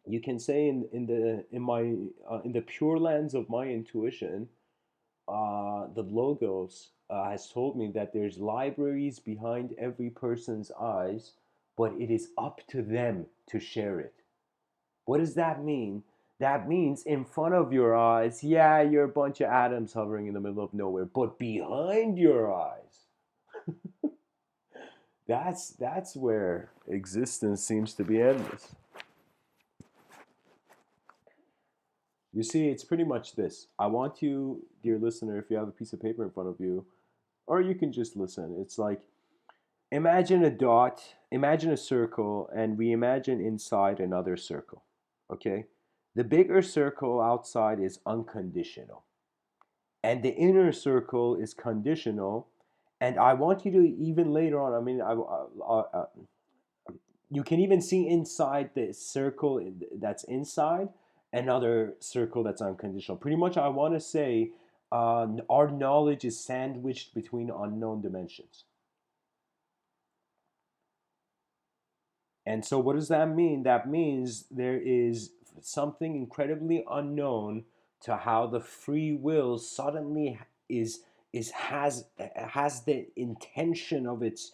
you can say in my in the pure lens of my intuition, the logos has told me that there's libraries behind every person's eyes, but it is up to them to share it. What does that mean? That means in front of your eyes, yeah, you're a bunch of atoms hovering in the middle of nowhere, but behind your eyes, that's where existence seems to be endless. You see, it's pretty much this. I want you, dear listener, if you have a piece of paper in front of you, or you can just listen. It's like, imagine a dot, imagine a circle, and we imagine inside another circle. Okay? The bigger circle outside is unconditional, and the inner circle is conditional. And I want you to, even later on, I mean, you can even see inside the circle that's inside another circle that's unconditional. Pretty much, I want to say our knowledge is sandwiched between unknown dimensions. And so, what does that mean? That means there is something incredibly unknown to how the free will suddenly is has the intention of its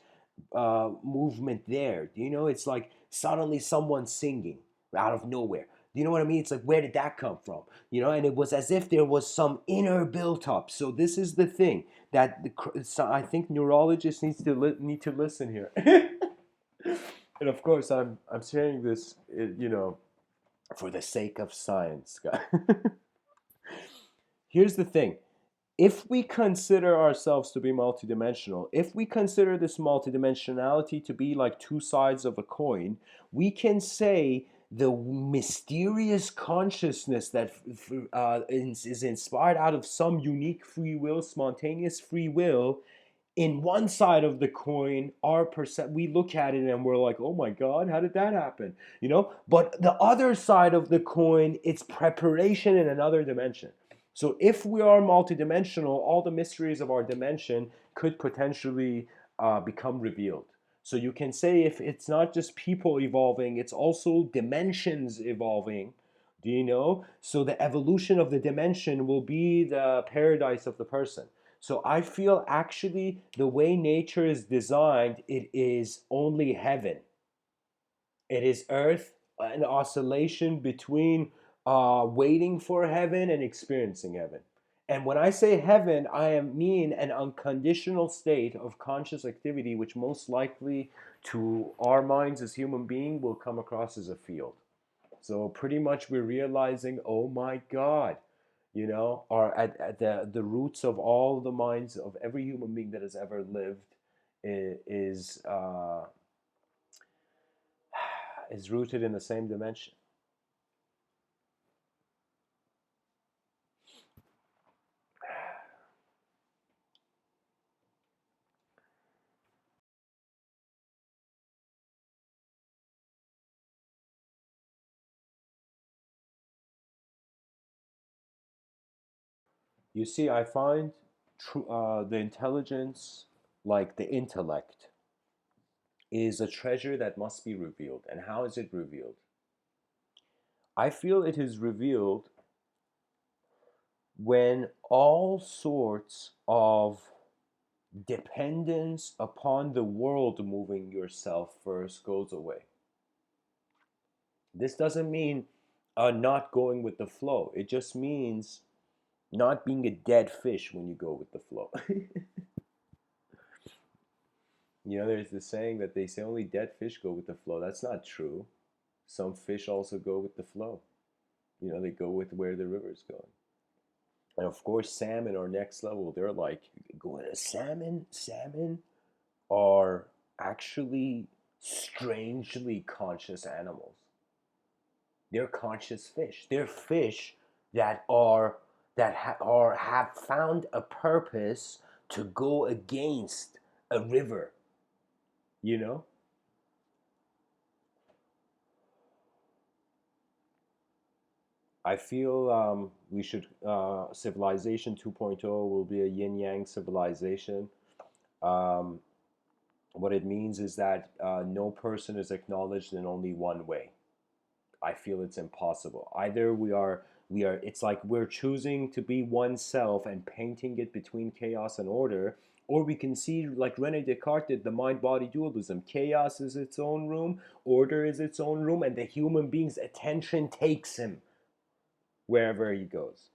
movement there. Do you know? It's like suddenly someone singing out of nowhere. Do you know what I mean? It's like, where did that come from? You know, and it was as if there was some inner built up. So this is the thing that so I think neurologists need to listen here. And of course, I'm sharing this, you know, for the sake of science, guys. Here's the thing: if we consider ourselves to be multidimensional, if we consider this multidimensionality to be like two sides of a coin, we can say the mysterious consciousness that is inspired out of some unique free will, spontaneous free will, in one side of the coin, our we look at it and we're like, oh my god, how did that happen? You know, but the other side of the coin, it's preparation in another dimension. So if we are multidimensional, all the mysteries of our dimension could potentially become revealed. So you can say, if it's not just people evolving, it's also dimensions evolving. Do you know? So the evolution of the dimension will be the paradise of the person. So I feel actually the way nature is designed, it is only heaven. It is earth, an oscillation between waiting for heaven and experiencing heaven. And when I say heaven, I mean an unconditional state of conscious activity, which most likely to our minds as human beings will come across as a field. So pretty much we're realizing, oh my God, you know, are at the roots of all the minds of every human being that has ever lived is rooted in the same dimension. You see, I find the intelligence, like the intellect, is a treasure that must be revealed. And how is it revealed? I feel it is revealed when all sorts of dependence upon the world moving yourself first goes away. This doesn't mean not going with the flow. It just means not being a dead fish when you go with the flow. You know, there's this saying that they say only dead fish go with the flow. That's not true. Some fish also go with the flow. You know, they go with where the river's going. And of course, salmon are next level. They're like, going to salmon are actually strangely conscious animals. They're conscious fish. They're fish that are that or have found a purpose to go against a river, you know? I feel we should, civilization 2.0 will be a yin yang civilization. Um, what it means is that no person is acknowledged in only one way. I feel it's impossible. Either we are it's like we're choosing to be oneself and painting it between chaos and order, or we can see like Rene Descartes did, the mind body dualism. Chaos is its own room, order is its own room, and the human being's attention takes him wherever he goes.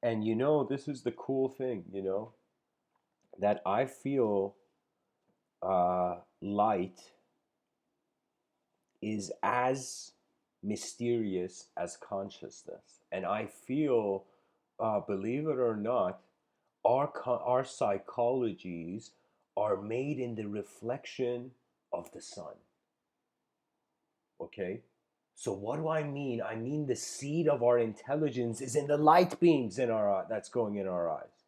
And this is the cool thing, that I feel light is as mysterious as consciousness. And I feel, believe it or not, our psychologies are made in the reflection of the sun. Okay? So what do I mean? I mean the seed of our intelligence is in the light beams in our that's going in our eyes.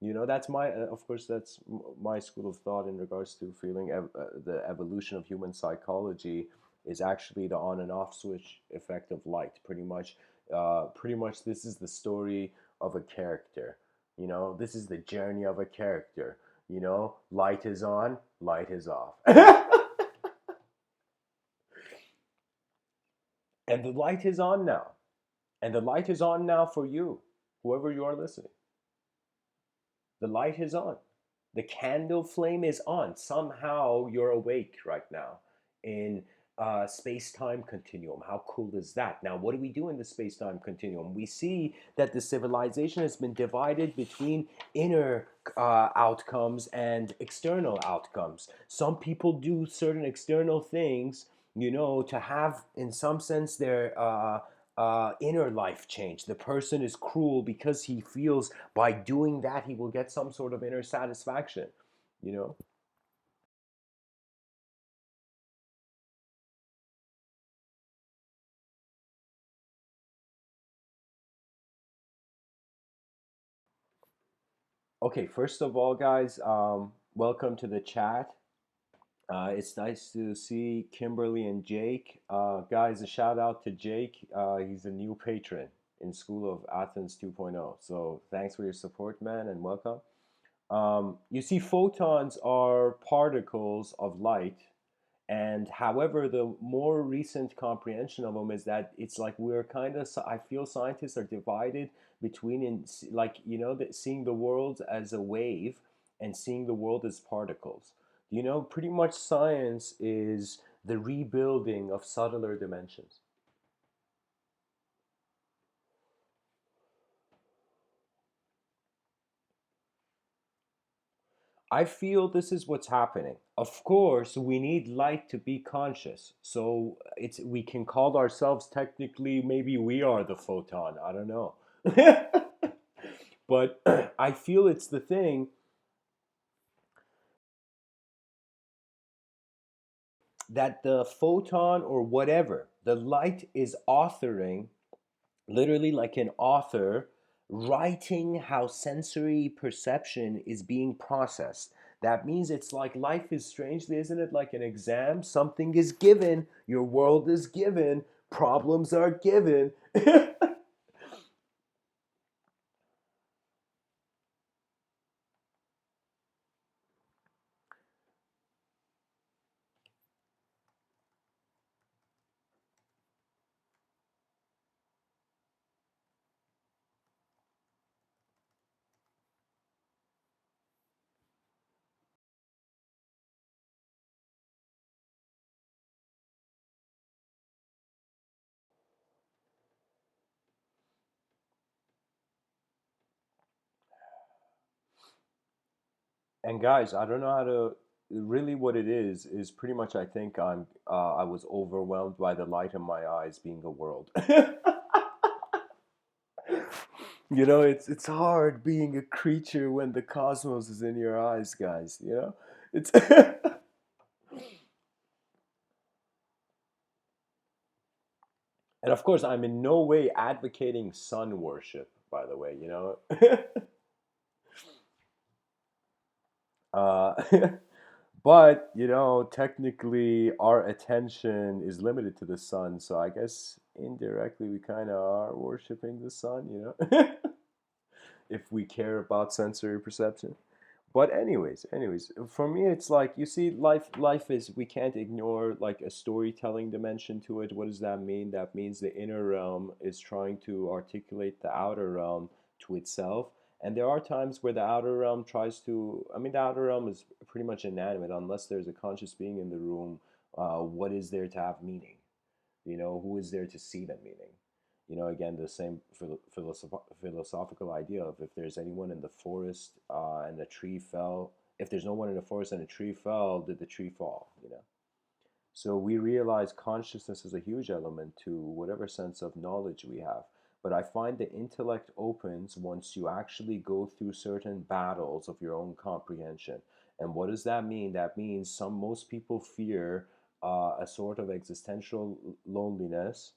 That's my, of course, that's my school of thought in regards to feeling the evolution of human psychology is actually the on and off switch effect of light. Pretty much, this is the story of a character. This is the journey of a character. Light is on, light is off, and the light is on now, and the light is on now for you, whoever you are listening. The light is on. The candle flame is on. Somehow you're awake right now in space time continuum. How cool is that? Now, what do we do in the space time continuum? We see that the civilization has been divided between inner outcomes and external outcomes. Some people do certain external things, to have, in some sense, their inner life change. The person is cruel because he feels by doing that he will get some sort of inner satisfaction. You know. Okay, first of all, guys, welcome to the chat. It's nice to see Kimberly and Jake. Guys, a shout out to Jake. He's a new patron in School of Athens 2.0. So thanks for your support, man, and welcome. You see, photons are particles of light, and however, the more recent comprehension of them is that it's like we're kind of, I feel scientists are divided between, like, seeing the world as a wave and seeing the world as particles. Pretty much science is the rebuilding of subtler dimensions. I feel this is what's happening. Of course, we need light to be conscious. So we can call ourselves, technically, maybe we are the photon. I don't know. But I feel it's the thing that the photon or whatever, the light is authoring, literally like an author writing how sensory perception is being processed. That means it's like life is, strangely, isn't it, like an exam? Something is given, your world is given, problems are given. And guys, I don't know how to really what it is pretty much I think I was overwhelmed by the light in my eyes being a world. You know, it's hard being a creature when the cosmos is in your eyes, guys, you know? It's And of course, I'm in no way advocating sun worship, by the way, you know? uh But, you know, technically our attention is limited to the sun, so I guess indirectly we kind of are worshiping the sun, you know, if we care about sensory perception. But anyways, for me it's like you see life is we can't ignore like a storytelling dimension to it. What does that mean? That means the inner realm is trying to articulate the outer realm to itself. And there are times where the outer realm tries to, I mean, the outer realm is pretty much inanimate unless there's a conscious being in the room. What is there to have meaning? You know, who is there to see the meaning? You know, again, the same philosophical idea of if there's anyone in the forest and a tree fell, if there's no one in the forest and a tree fell, did the tree fall? You know, so we realize consciousness is a huge element to whatever sense of knowledge we have. But I find the intellect opens once you actually go through certain battles of your own comprehension. And what does that mean? That means most people fear a sort of existential loneliness.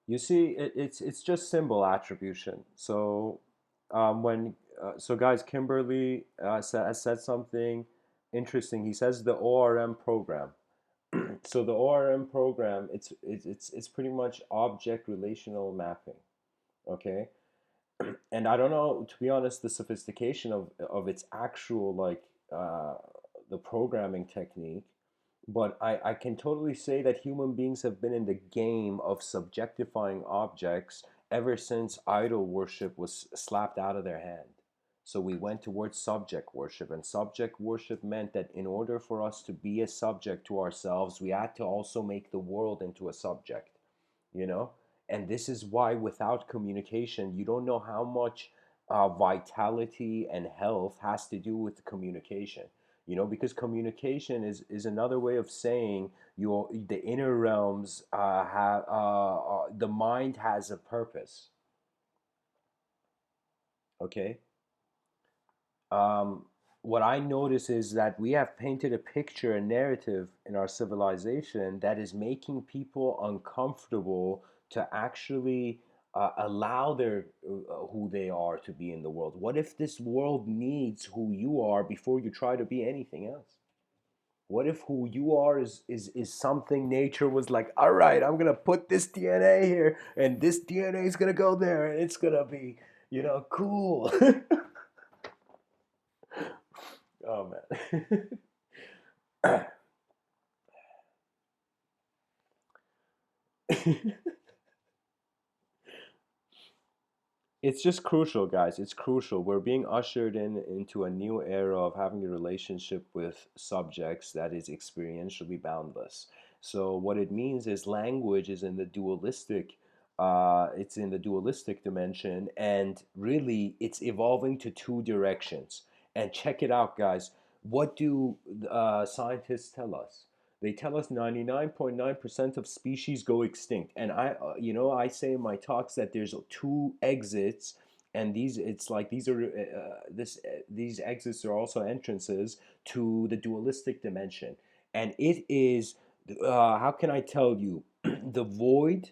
You see, it's just symbol attribution. So when so guys, Kimberly has said something interesting. He says the ORM program. So the ORM program, it's pretty much object relational mapping. Okay, and I don't know, to be honest, the sophistication of its actual like uh, the programming technique, but I can totally say that human beings have been in the game of subjectifying objects ever since idol worship was slapped out of their hand. So we went towards subject worship, and subject worship meant that in order for us to be a subject to ourselves, we had to also make the world into a subject, you know. And this is why without communication you don't know how much vitality and health has to do with communication, you know, because communication is another way of saying your the inner realms have the mind has a purpose. Okay. um, what I notice is that we have painted a picture, a narrative in our civilization that is making people uncomfortable to actually allow who they are to be in the world. What if this world needs who you are before you try to be anything else? What if who you are is something nature was like, all right, I'm gonna put this DNA here, and this DNA is gonna go there, and it's gonna be, you know, cool. Oh man. It's just crucial, guys. It's crucial. We're being ushered into a new era of having a relationship with subjects that is experientially boundless. So what it means is language is in the dualistic it's in the dualistic dimension, and really it's evolving to two directions. And check it out, guys. What do scientists tell us? They tell us 99.9% of species go extinct. And I, you know, I say in my talks that there's two exits And these, it's like these are these exits are also entrances to the dualistic dimension. And it is, how can I tell you, the void,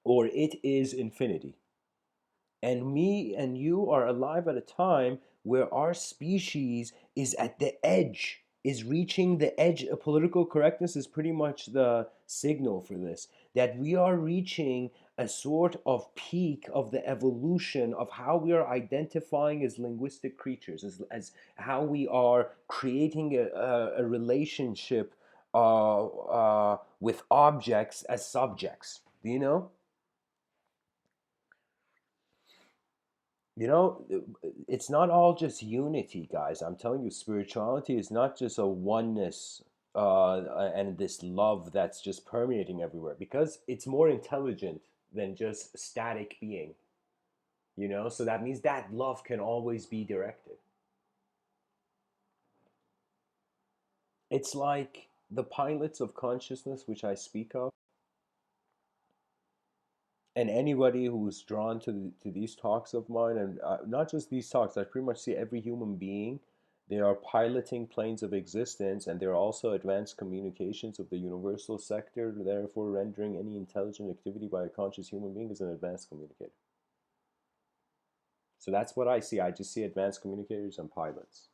or it is infinity. And me and you are alive at a time where our species is at the edge, is reaching the edge. Political correctness is pretty much the signal for this, that we are reaching a sort of peak of the evolution of how we are identifying as linguistic creatures, as how we are creating a relationship with objects as subjects. Do you know? You know, it's not all just unity, guys. I'm telling you, spirituality is not just a oneness and this love that's just permeating everywhere, because it's more intelligent than just static being, you know? So that means that love can always be directed. It's like the pilots of consciousness, which I speak of, and anybody who's drawn to these talks of mine, and not just these talks, I pretty much see every human being, they are piloting planes of existence, and they're also advanced communications of the universal sector, therefore rendering any intelligent activity by a conscious human being as an advanced communicator. So that's what I see. I just see advanced communicators and pilots.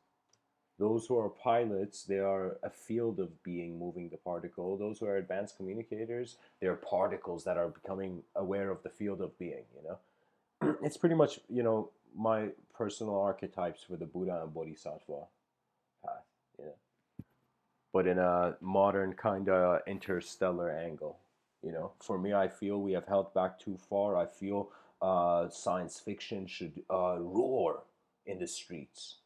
Those who are pilots, they are a field of being moving the particle. Those who are advanced communicators, they're particles that are becoming aware of the field of being, you know? It's pretty much, you know, my personal archetypes for the Buddha and Bodhisattva path, you know? But in a modern kind of interstellar angle, you know? For me, I feel we have held back too far. I feel science fiction should roar in the streets,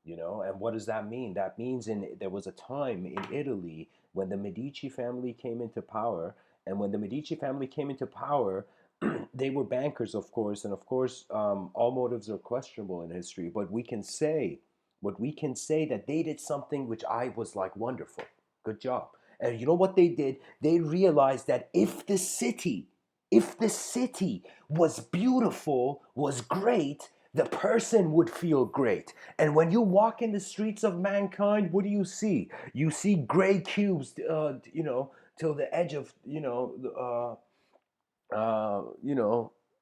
you know. And what does that mean? That means there was a time in Italy when the Medici family came into power. And when the Medici family came into power, they were bankers, of course, and of course, all motives are questionable in history, but we can say, what we can say, that they did something which I was like, wonderful, good job. And you know what they did? They realized that if the city was beautiful, was great, the person would feel great. And when you walk in the streets of mankind, what do you see? You see gray cubes, you know, till the edge of, you know,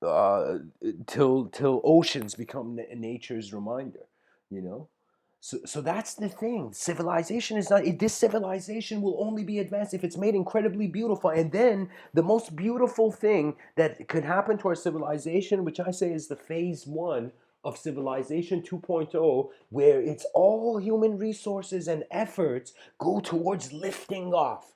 uh, till oceans become nature's reminder, you know. So that's the thing. Civilization is not. This civilization will only be advanced if it's made incredibly beautiful. And then the most beautiful thing that could happen to our civilization, which I say is the phase one of civilization 2.0, where it's all human resources and efforts go towards lifting off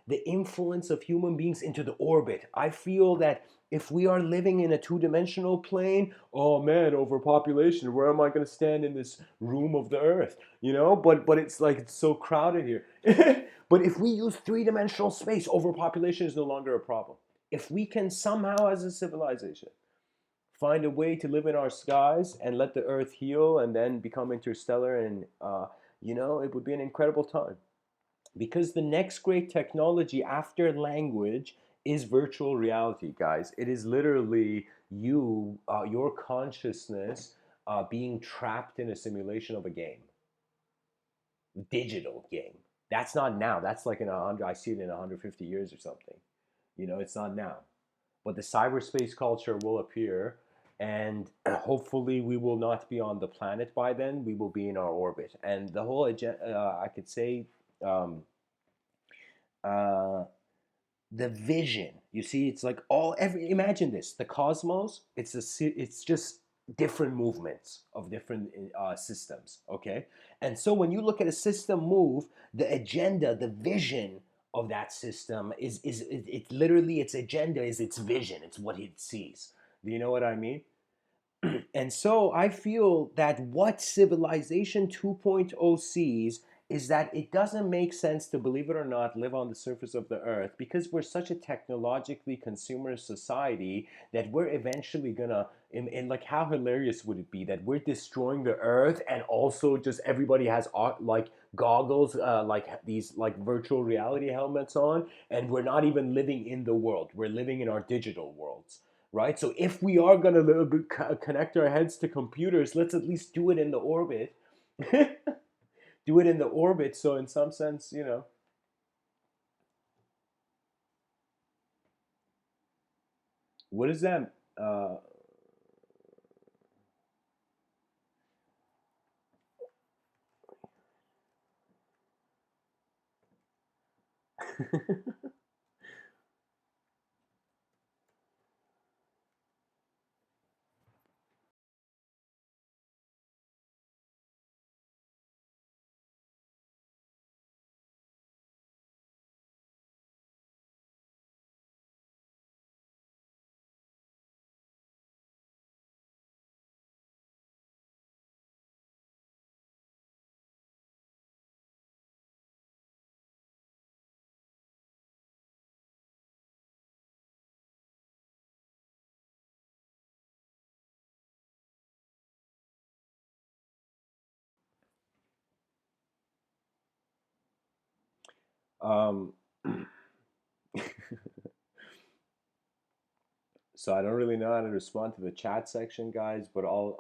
the influence of human beings into the orbit. I feel that if we are living in a two-dimensional plane, oh man, overpopulation, where am I going to stand in this room of the earth, you know? But it's like it's so crowded here. But if we use three-dimensional space, overpopulation is no longer a problem. If we can somehow, as a civilization, find a way to live in our skies and let the earth heal and then become interstellar, and you know, it would be an incredible time. Because the next great technology after language is virtual reality, guys. It is literally you, your consciousness, being trapped in a simulation of a game, digital game. That's not now. That's like in 100. I see it in 150 years or something. You know, it's not now. But the cyberspace culture will appear, and hopefully we will not be on the planet by then. We will be in our orbit, and the whole agenda. I could say. Uh, the vision, you see, it's like all every imagine this, the cosmos, it's just different movements of different systems, okay? And so when you look at a system move, the agenda, the vision of that system it literally, its agenda is its vision, it's what it sees. Do you know what I mean? And so I feel that what Civilization 2.0 sees is that it doesn't make sense to, believe it or not, live on the surface of the earth, because we're such a technologically consumerist society that we're eventually gonna, and like, how hilarious would it be that we're destroying the earth, and also just everybody has like goggles, like these like virtual reality helmets on, and we're not even living in the world, we're living in our digital worlds, right? So if we are gonna connect our heads to computers, let's at least do it in the orbit. Do it in the orbit. So in some sense, what is that? Uh, um, so I don't really know how to respond to the chat section, guys, but I'll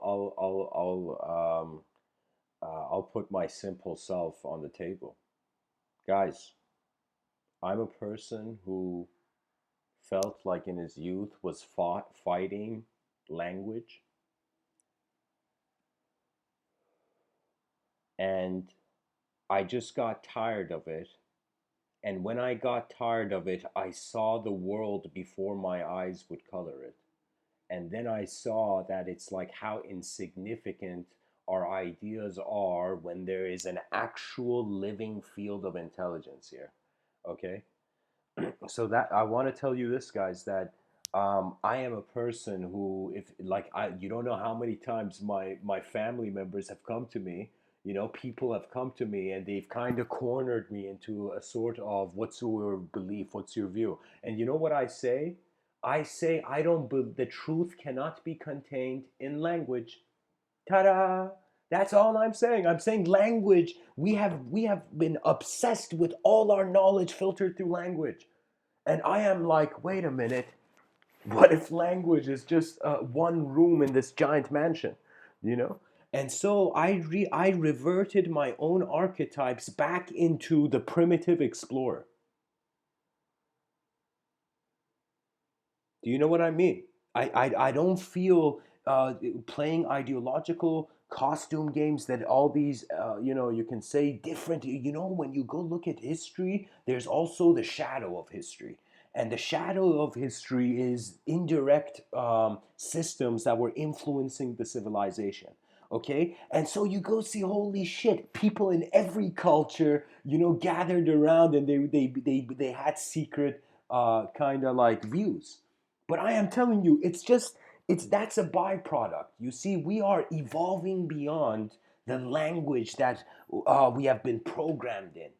put my simple self on the table, guys. I'm a person who felt like in his youth was fighting language, and I just got tired of it. And when I got tired of it, I saw the world before my eyes would color it. And then I saw that it's like how insignificant our ideas are when there is an actual living field of intelligence here. Okay? So that I want to tell you this, guys, that I am a person who, if like you don't know how many times my family members have come to me. People have come to me and they've kind of cornered me into a sort of what's your belief, what's your view, and you know what I say? I say I don't. The truth cannot be contained in language. Ta-da! That's all I'm saying. I'm saying language. We have been obsessed with all our knowledge filtered through language. And I am like, wait a minute, what if language is just one room in this giant mansion, you know? And so I reverted my own archetypes back into the primitive explorer. Do you know what I mean? I don't feel playing ideological costume games that all these, you can say different. When you go look at history, there's also the shadow of history. And the shadow of history is indirect systems that were influencing the civilization. Okay? And so you go see, holy shit, people in every culture, gathered around and they had secret kind of like views. But I am telling you, that's a byproduct. You see, we are evolving beyond the language that we have been programmed in.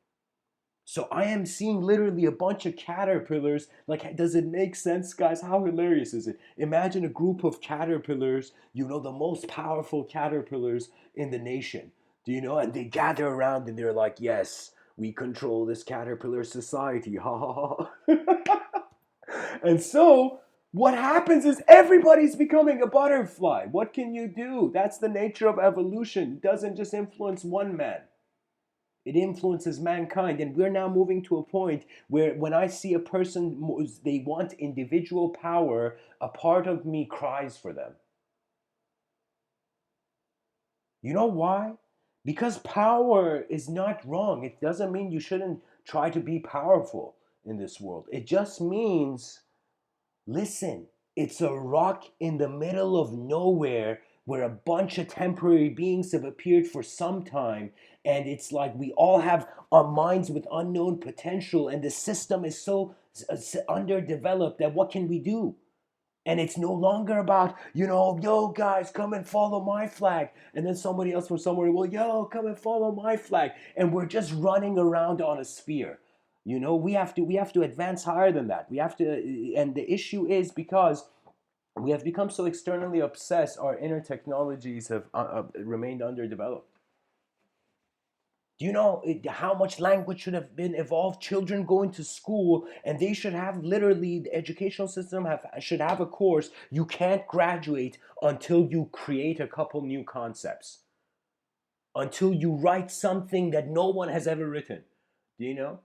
So I am seeing literally a bunch of caterpillars. Like, does it make sense, guys? How hilarious is it? Imagine a group of caterpillars, the most powerful caterpillars in the nation. Do you know? And they gather around and they're like, yes, we control this caterpillar society. Ha ha ha. And so what happens is everybody's becoming a butterfly. What can you do? That's the nature of evolution. It doesn't just influence one man. It influences mankind, and we're now moving to a point where when I see a person, they want individual power, a part of me cries for them. You know why? Because power is not wrong. It doesn't mean you shouldn't try to be powerful in this world. It just means, listen, it's a rock in the middle of nowhere where a bunch of temporary beings have appeared for some time. And it's like we all have our minds with unknown potential, and the system is so underdeveloped that what can we do? And it's no longer about, yo, guys, come and follow my flag. And then somebody else from somewhere, well, yo, come and follow my flag. And we're just running around on a sphere. We have to advance higher than that. We have to, and the issue is because we have become so externally obsessed, our inner technologies have remained underdeveloped. Do you know how much language should have been evolved? Children going to school, and they should have literally, the educational system should have a course. You can't graduate until you create a couple new concepts, until you write something that no one has ever written. Do you know?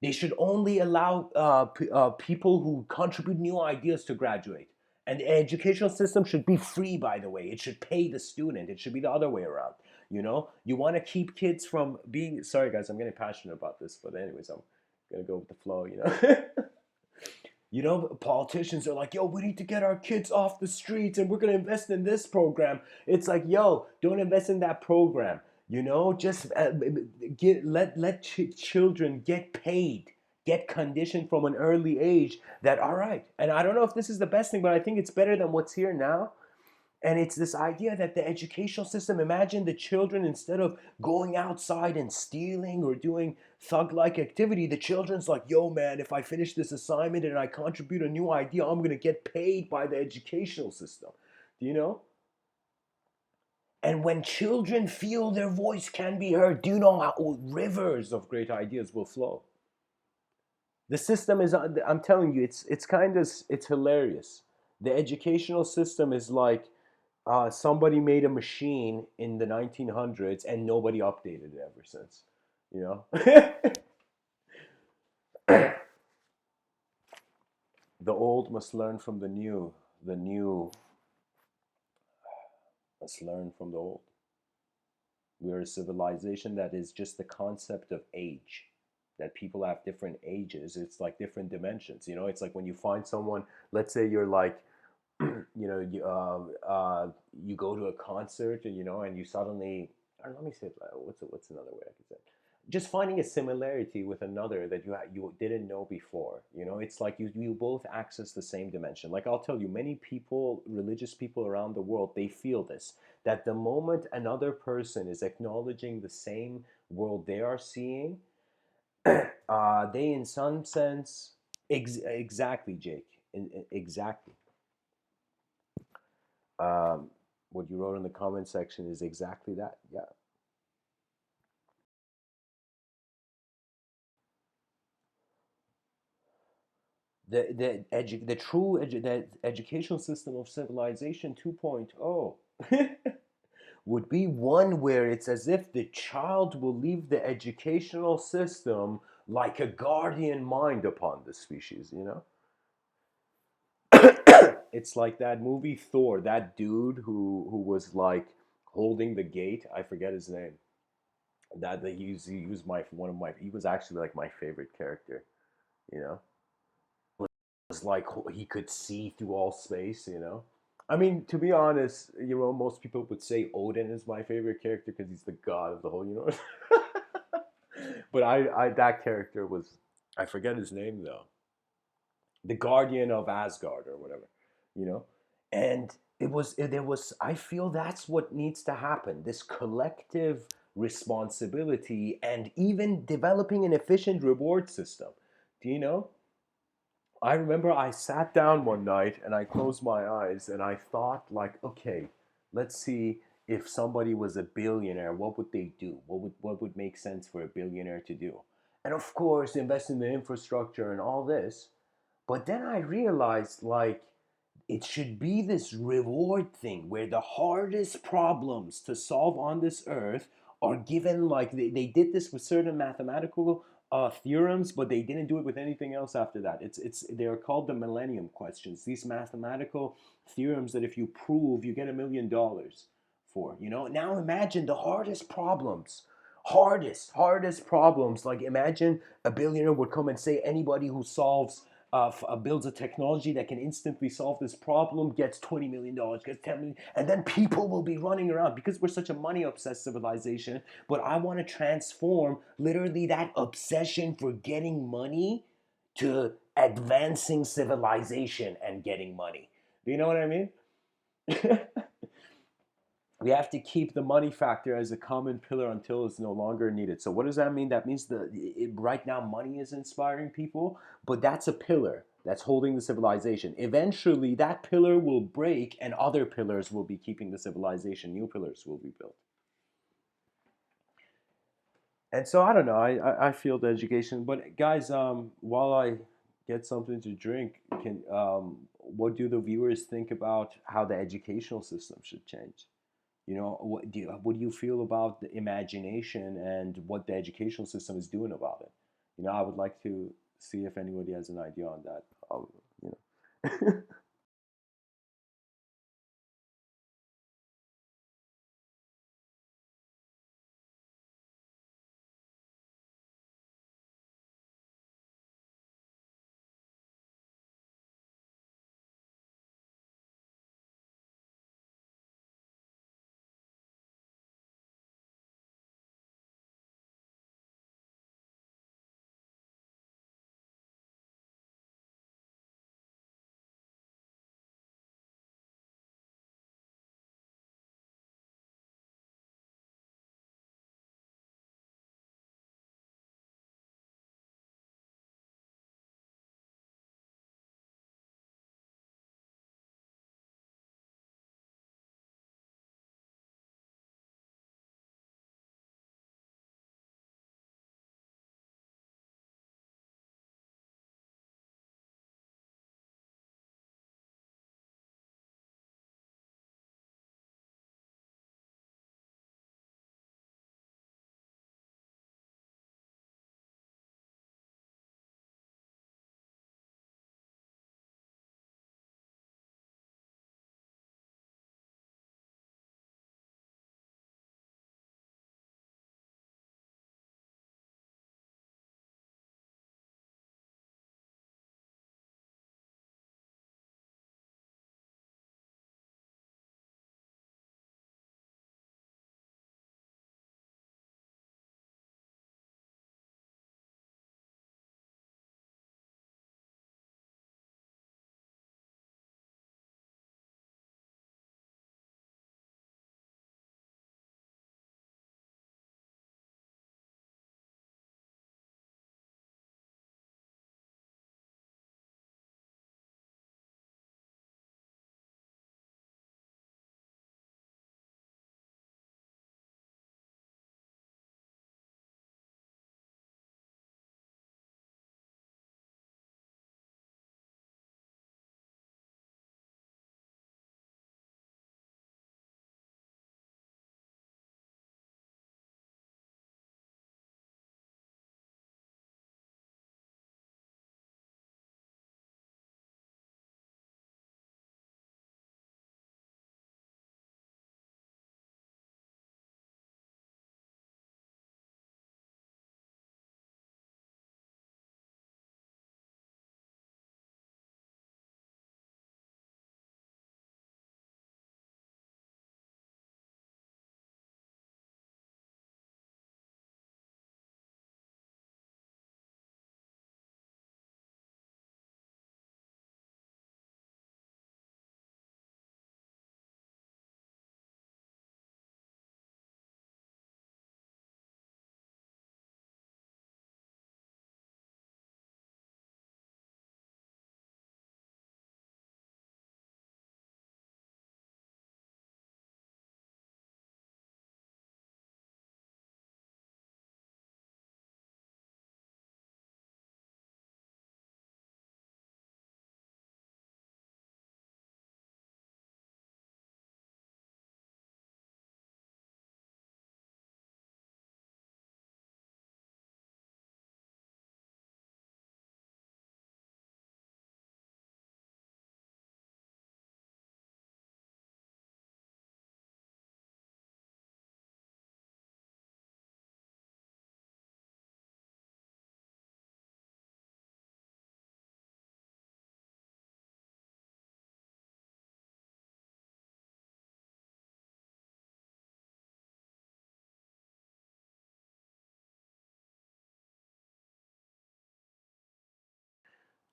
They should only allow people who contribute new ideas to graduate. And the educational system should be free, by the way. It should pay the student. It should be the other way around. You know, you want to keep kids from being. Sorry, guys, I'm getting passionate about this, but anyways, I'm gonna go with the flow. You know, you know, politicians are like, yo, we need to get our kids off the streets and we're going to invest in this program. It's like, yo, don't invest in that program. You know, just let children get paid, get conditioned from an early age that, all right. And I don't know if this is the best thing, but I think it's better than what's here now. And it's this idea that the educational system, imagine the children, instead of going outside and stealing or doing thug-like activity, the children's like, yo man, if I finish this assignment and I contribute a new idea, I'm going to get paid by the educational system. Do you know? And when children feel their voice can be heard, do you know how rivers of great ideas will flow? The system is, I'm telling you, it's kind of, it's hilarious. The educational system is like, somebody made a machine in the 1900s and nobody updated it ever since. You know, the old must learn from the new. The new must learn from the old. We're a civilization that is just the concept of age. That people have different ages. It's like different dimensions. You know, it's like when you find someone. Let's say you're like, you know, you go to a concert, and you know, and you suddenly, or let me say, what's another way I could say it? Just finding a similarity with another that you didn't know before. You know, it's like you both access the same dimension. Like I'll tell you, many people, religious people around the world, they feel this, that the moment another person is acknowledging the same world they are seeing, they in some sense, exactly, Jake, exactly. Um, what you wrote in the comment section is exactly that. Yeah. The true the educational system of civilization 2.0 would be one where it's as if the child will leave the educational system like a guardian mind upon the species, you know? It's like that movie Thor, that dude who was like holding the gate. I forget his name. That he was my one of my he was actually like my favorite character, you know. Was like he could see through all space, you know. I mean, to be honest, you know, most people would say Odin is my favorite character because he's the god of the whole universe. But I that character was, I forget his name though, the guardian of Asgard or whatever, you know. And there was, I feel that's what needs to happen, this collective responsibility, and even developing an efficient reward system. Do you know, I remember I sat down one night and I closed my eyes and I thought, like, okay, let's see, if somebody was a billionaire, what would they do? What would make sense for a billionaire to do? And of course, invest in the infrastructure and all this. But then I realized, like, it should be this reward thing where the hardest problems to solve on this earth are given, like they did this with certain mathematical theorems, but they didn't do it with anything else after that. They are called the millennium questions, these mathematical theorems that if you prove, you get $1 million for, you know. Now imagine the hardest problems, hardest problems. Like imagine a billionaire would come and say anybody who solves builds a technology that can instantly solve this problem gets $20 million, gets 10 million, and then people will be running around because we're such a money obsessed civilization. But I want to transform literally that obsession for getting money to advancing civilization and getting money. Do you know what I mean? We have to keep the money factor as a common pillar until it's no longer needed. So what does that mean? That means right now money is inspiring people, but that's a pillar that's holding the civilization. Eventually, that pillar will break, and other pillars will be keeping the civilization. New pillars will be built. And so I don't know. I feel the education, but guys, while I get something to drink, can what do the viewers think about how the educational system should change? You know, what do you feel about the imagination and what the educational system is doing about it? You know, I would like to see if anybody has an idea on that. You know.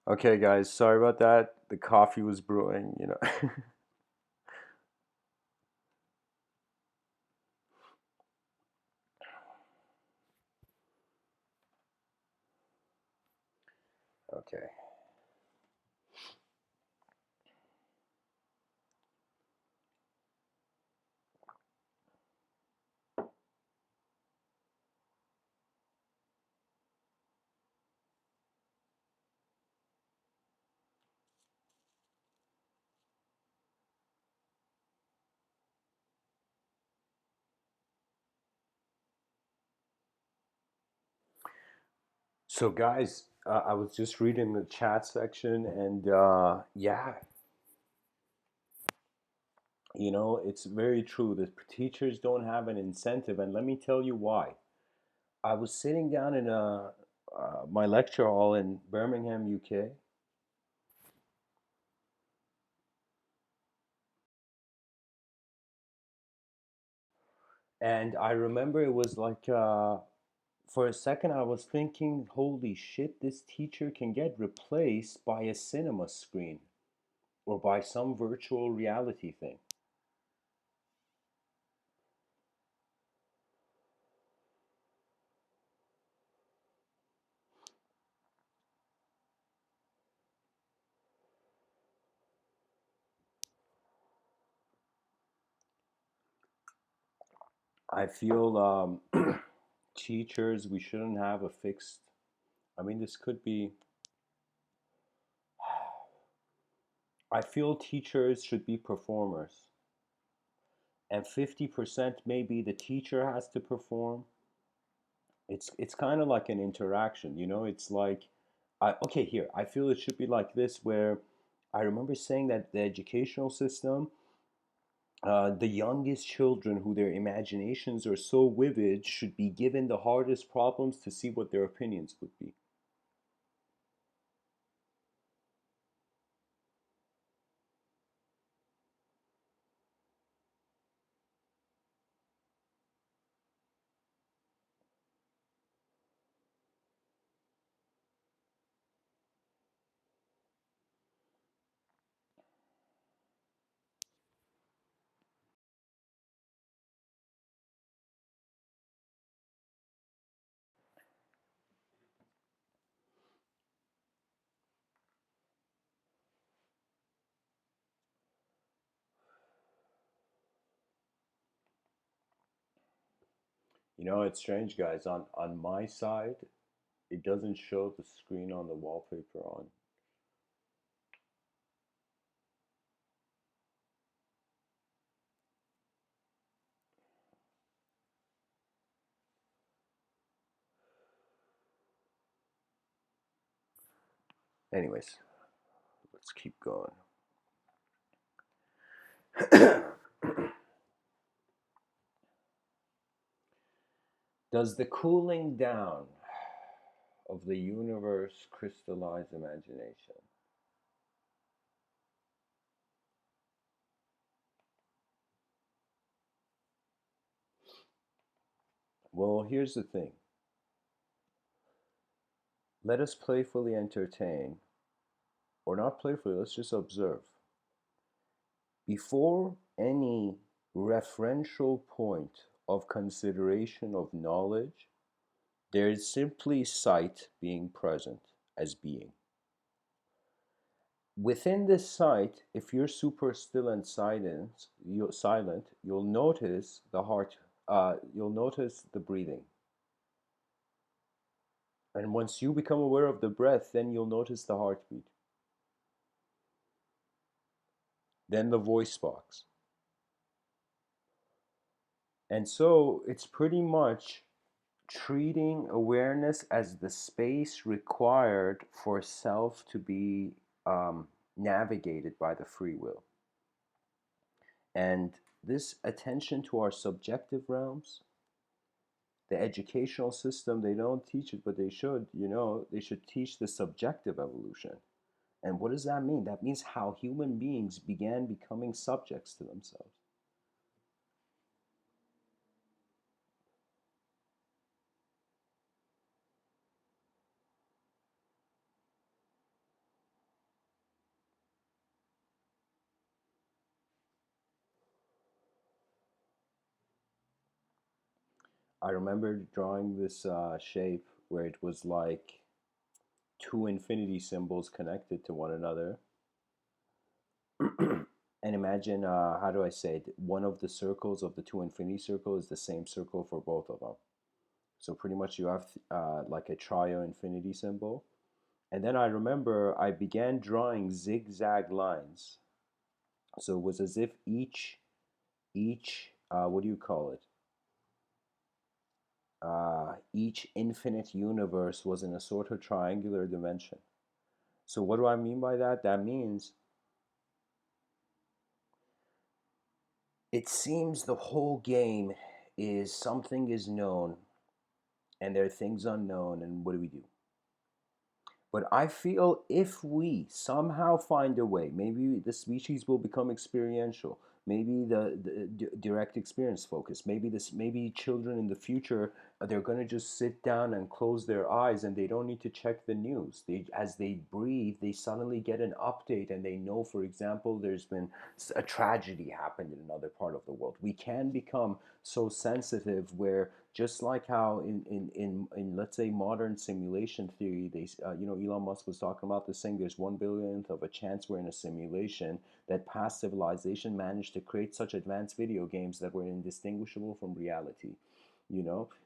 Okay, guys, sorry about that. The coffee was brewing. You know. Okay. So, guys, I was just reading the chat section, and yeah, it's very true that teachers don't have an incentive, and let me tell you why. I was sitting down in my lecture hall in Birmingham, UK, and I remember it was like for a second I was thinking, holy shit, this teacher can get replaced by a cinema screen or by some virtual reality thing. I feel teachers, we shouldn't have a fixed. I mean, this could be. I feel teachers should be performers, and 50% maybe the teacher has to perform. It's kind of like an interaction, It's like, okay, here I feel it should be like this, where I remember saying that the educational system, the youngest children who their imaginations are so vivid should be given the hardest problems to see what their opinions would be. It's strange, guys. On my side, it doesn't show the screen on the wallpaper on. Anyways, let's keep going. Does the cooling down of the universe crystallize imagination? Well, here's the thing. Let us playfully entertain, or not playfully, let's just observe. Before any referential point of consideration of knowledge, there is simply sight being present as being. Within this sight, if you're super still and you'll notice the heart, you'll notice the breathing. And once you become aware of the breath, then you'll notice the heartbeat, then the voice box. And so it's pretty much treating awareness as the space required for self to be navigated by the free will. And this attention to our subjective realms, the educational system, they don't teach it, but they should, they should teach the subjective evolution. And what does that mean? That means how human beings began becoming subjects to themselves. I remember drawing this shape where it was like two infinity symbols connected to one another. And imagine, how do I say it? One of the circles of the two infinity circle is the same circle for both of them. So pretty much you have like a trio infinity symbol. And then I remember I began drawing zigzag lines. So it was as if each what do you call it? Each infinite universe was in a sort of triangular dimension. So, what do I mean by that? That means it seems the whole game is something is known and there are things unknown, and what do we do? But I feel if we somehow find a way, maybe the species will become experiential. Maybe the direct experience focus. Maybe children in the future, they're going to just sit down and close their eyes and they don't need to check the news. As they breathe, they suddenly get an update and they know, for example, there's been a tragedy happened in another part of the world. We can become so sensitive where, just like how in let's say modern simulation theory, Elon Musk was talking about this thing, there's 1 billionth of a chance we're in a simulation, that past civilization managed to create such advanced video games that were indistinguishable from reality.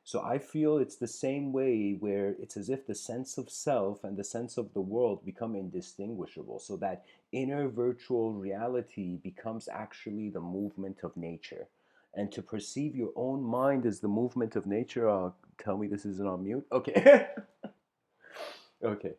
So I feel it's the same way, where it's as if the sense of self and the sense of the world become indistinguishable, so that inner virtual reality becomes actually the movement of nature. And to perceive your own mind as the movement of nature, tell me this isn't on mute. Okay. Okay.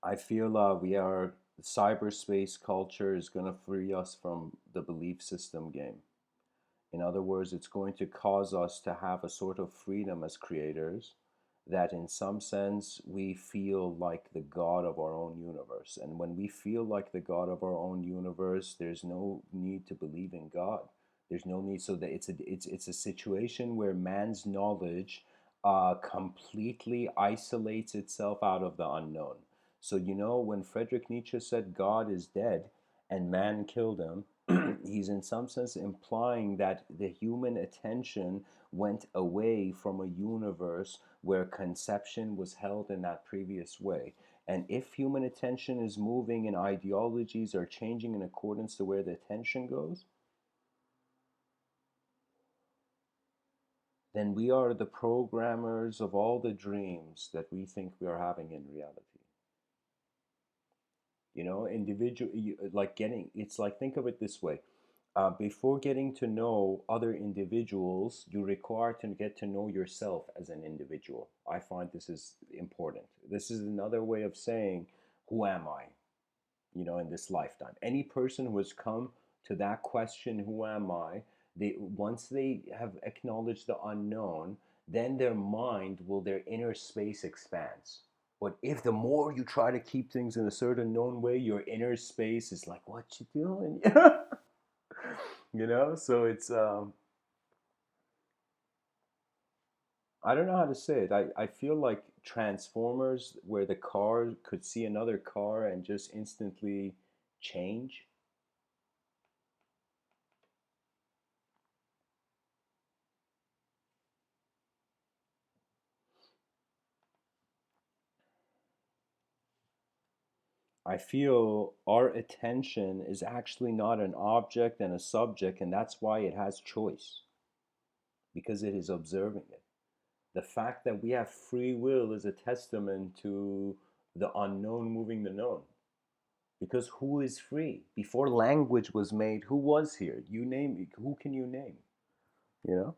I feel we are cyberspace culture is going to free us from the belief system game. In other words, it's going to cause us to have a sort of freedom as creators, that in some sense we feel like the god of our own universe. And when we feel like the god of our own universe, there's no need to believe in God. There's no need. So that it's a situation where man's knowledge completely isolates itself out of the unknown. So when Friedrich Nietzsche said God is dead and man killed him, he's in some sense implying that the human attention went away from a universe where conception was held in that previous way. And if human attention is moving and ideologies are changing in accordance to where the attention goes, then we are the programmers of all the dreams that we think we are having in reality. Individual, like getting, it's like, think of it this way. Before getting to know other individuals, you require to get to know yourself as an individual. I find this is important. This is another way of saying, who am I, in this lifetime? Any person who has come to that question, who am I, once they have acknowledged the unknown, then their inner space expands. But if the more you try to keep things in a certain known way, your inner space is like, what you doing? So it's I don't know how to say it. I feel like Transformers, where the car could see another car and just instantly change. I feel our attention is actually not an object and a subject, and that's why it has choice, because it is observing it. The fact that we have free will is a testament to the unknown moving the known. Because who is free? Before language was made, who was here? You name, who can you name? You know?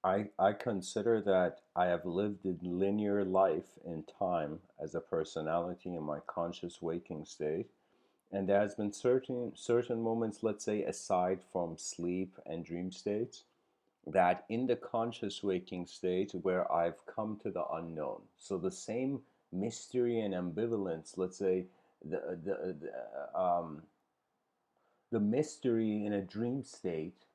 I consider that I have lived a linear life in time as a personality in my conscious waking state. And there has been certain moments, let's say aside from sleep and dream states, that in the conscious waking state where I've come to the unknown. So the same mystery and ambivalence, let's say the mystery in a dream state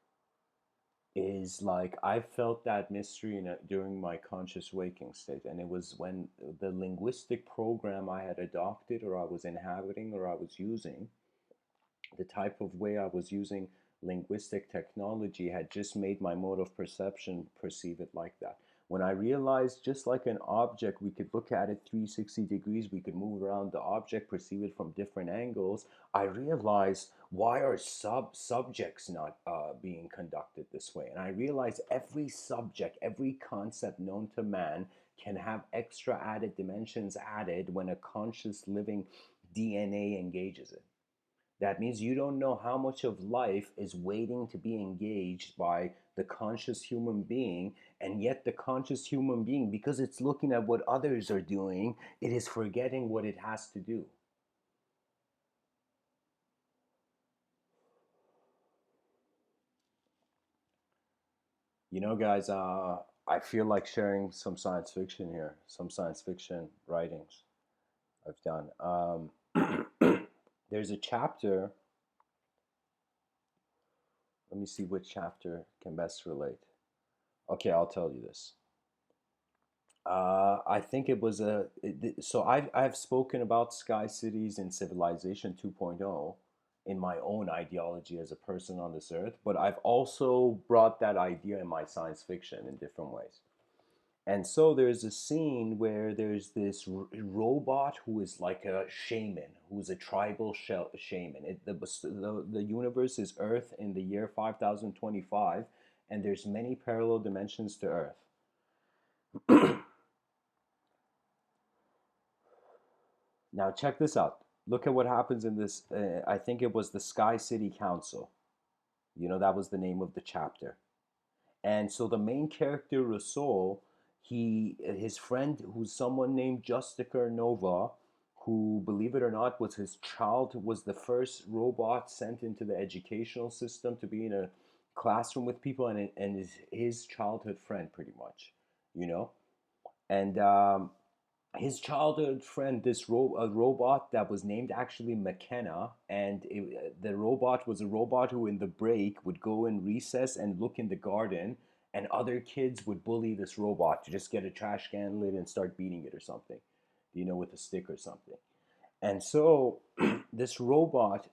is like I felt that mystery during my conscious waking state, and it was when the linguistic program I had adopted, or I was inhabiting, or I was using, the type of way I was using linguistic technology had just made my mode of perception perceive it like that. When I realized, just like an object, we could look at it 360 degrees, we could move around the object, perceive it from different angles, I realized why are subjects not being conducted this way? And I realized every subject, every concept known to man can have extra added dimensions added when a conscious living DNA engages it. That means you don't know how much of life is waiting to be engaged by the conscious human being, and yet the conscious human being, because it's looking at what others are doing, it is forgetting what it has to do. You know, guys, I feel like sharing some science fiction here, some science fiction writings I've done. There's a chapter, let me see which chapter can best relate. Okay, I'll tell you this. I think it was so I've spoken about sky cities in Civilization 2.0 in my own ideology as a person on this earth, but I've also brought that idea in my science fiction in different ways. And so there's a scene where there's this robot who is like a shaman, who's a tribal shaman. The universe is Earth in the year 5025, and there's many parallel dimensions to Earth. Now check this out. Look at what happens in this. I think it was the Sky City Council. You know, that was the name of the chapter. And so the main character, Rasul, his friend, who's someone named Justicar Nova, who, believe it or not, was his child, was the first robot sent into the educational system to be in a classroom with people, and his childhood friend, pretty much, you know. And his childhood friend, a robot that was named actually McKenna, and the robot was a robot who, in the break, would go in recess and look in the garden, and other kids would bully this robot to just get a trash can lid and start beating it or something, you know, with a stick or something. And so this robot,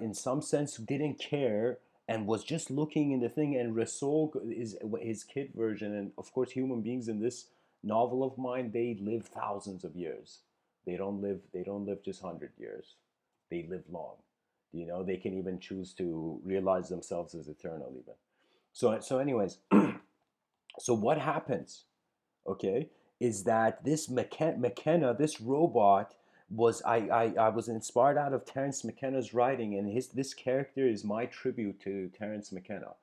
in some sense, didn't care and was just looking in the thing. And Rasul is his kid version. And of course, human beings in this novel of mine, they live thousands of years. They don't live. They don't live just 100 years. They live long. You know, they can even choose to realize themselves as eternal. Even anyways, so what happens? Okay, is that this McKenna, this robot, I was inspired out of Terence McKenna's writing, and his this character is my tribute to Terence McKenna.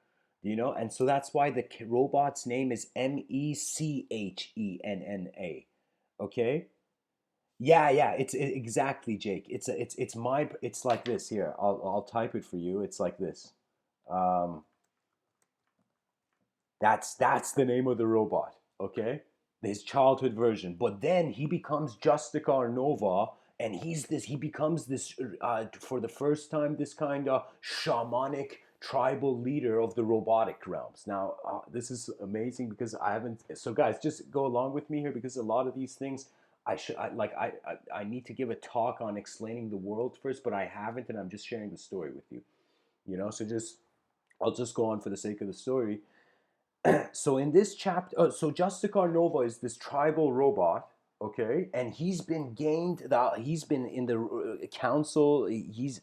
Do you know? And so that's why the robot's name is Mechenna. Okay? Yeah, yeah, exactly, Jake. It's like this here. I'll type it for you. It's like this. Um, that's the name of the robot, okay? His childhood version. But then he becomes Justicar Nova, and he becomes this for the first time this kind of shamanic tribal leader of the robotic realms. Now, this is amazing because I haven't. So, guys, just go along with me here because a lot of these things. I need to give a talk on explaining the world first, but I haven't, and I'm just sharing the story with you. You know, so just I'll just go on for the sake of the story. So in this chapter, so Justicar Nova is this tribal robot, okay, and he's been in the council. He's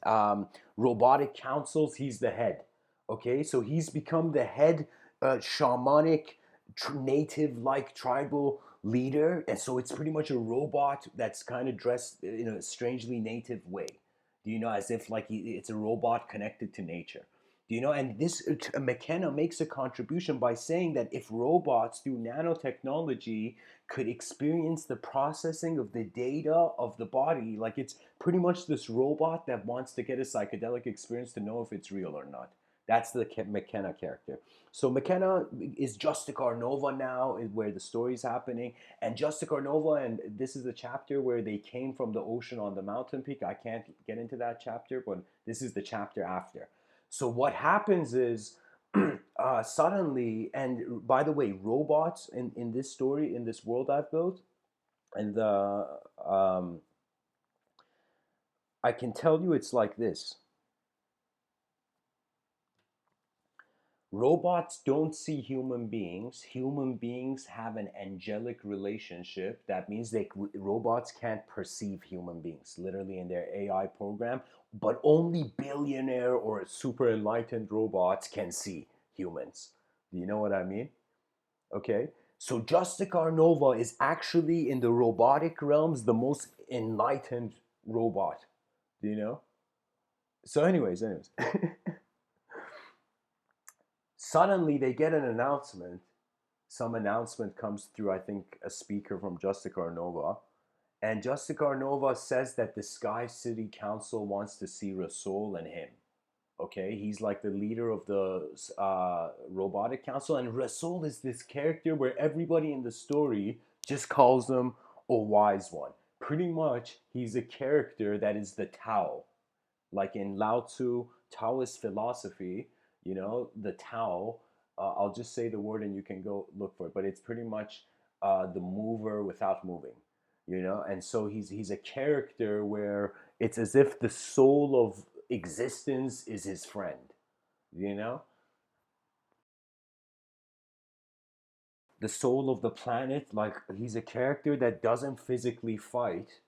robotic councils. He's the head, okay. So he's become the head shamanic native like tribal leader, and so it's pretty much a robot that's kind of dressed in a strangely native way. Do you know, as if like it's a robot connected to nature. Do you know? And this McKenna makes a contribution by saying that if robots through nanotechnology could experience the processing of the data of the body, like it's pretty much this robot that wants to get a psychedelic experience to know if it's real or not. That's the McKenna character. So McKenna is Justicar Nova now, is where the story's happening. And Justicar Nova, and this is the chapter where they came from the ocean on the mountain peak. I can't get into that chapter, but this is the chapter after. So what happens is suddenly, and by the way, robots in this story, in this world I've built, and um, I can tell you it's like this. Robots don't see human beings. Human beings have an angelic relationship. That means robots can't perceive human beings, literally in their AI program. But only billionaire or super enlightened robots can see humans. Do you know what I mean? Okay. So Justicar Nova is actually in the robotic realms the most enlightened robot. Do you know? So, anyways. Suddenly they get an announcement. Some announcement comes through, I think, a speaker from Justicar Nova. And Justicar Nova says that the Sky City Council wants to see Rasool and him. Okay, he's like the leader of the robotic council, and Rasool is this character where everybody in the story just calls him a wise one. Pretty much, he's a character that is the Tao, like in Lao Tzu, Taoist philosophy, the Tao. I'll just say the word and you can go look for it, but it's pretty much the mover without moving, And so he's a character where it's as if the soul of existence is his friend, you know? The soul of the planet, like he's a character that doesn't physically fight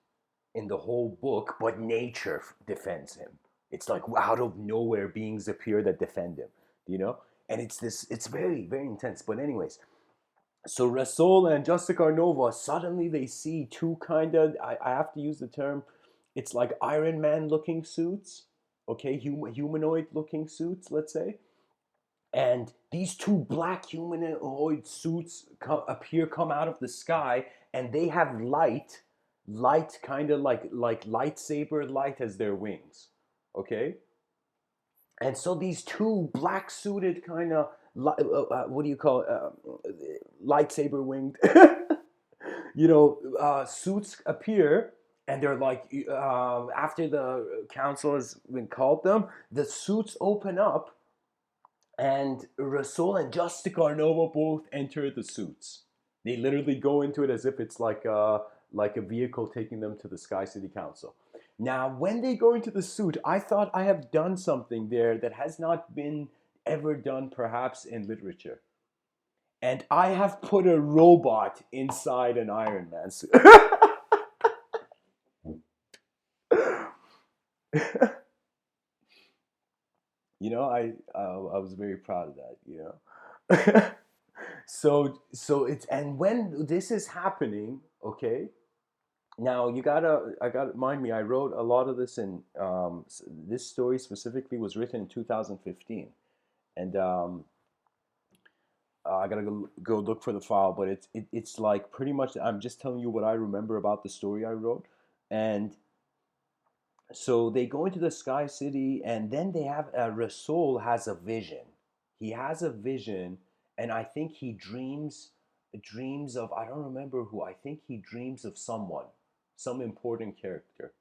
in the whole book, but nature defends him. It's like out of nowhere beings appear that defend him, you know? And it's very, very intense. But anyways, so Rasool and Justicar Nova, suddenly they see two kind of, I have to use the term, it's like Iron Man looking suits, okay, humanoid looking suits, let's say. And these two black humanoid suits come out of the sky, and they have light kind of like lightsaber light as their wings, okay? And so these two black suited kind of what do you call it? Lightsaber winged suits appear, and they're like after the council has been called them, the suits open up, and Rasool and Justicar Nova both enter the suits. They literally go into it as if it's like a vehicle taking them to the Sky City Council. Now, when they go into the suit, I thought I have done something there that has not been ever done, perhaps in literature. And I have put a robot inside an Iron Man suit. I was very proud of that. So it's, and when this is happening, okay. Now I gotta mind me. I wrote a lot of this in this story specifically was written in 2015, and I gotta go look for the file. But it's like pretty much I'm just telling you what I remember about the story I wrote, and so they go into the Sky City, and then they have Rasool has a vision. He has a vision, and I think he dreams of, I don't remember who. I think he dreams of someone, some important character.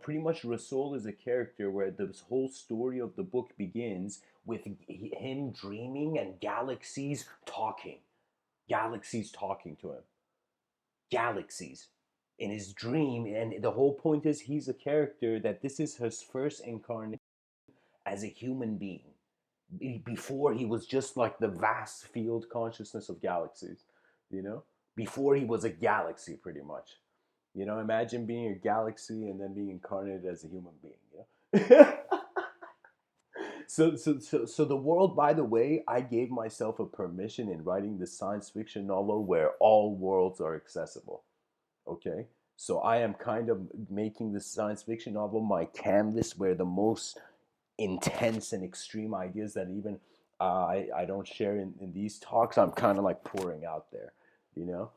Pretty much Rasool is a character where this whole story of the book begins with him dreaming and galaxies talking to him, galaxies in his dream. And the whole point is he's a character that this is his first incarnation as a human being. Before he was just like the vast field consciousness of galaxies, you know? Before he was a galaxy, pretty much. Imagine being a galaxy and then being incarnated as a human being, So the world, by the way, I gave myself a permission in writing this science fiction novel where all worlds are accessible. Okay, so I am kind of making this science fiction novel my canvas where the most intense and extreme ideas that even I don't share in these talks. I'm kind of like pouring out there, you know.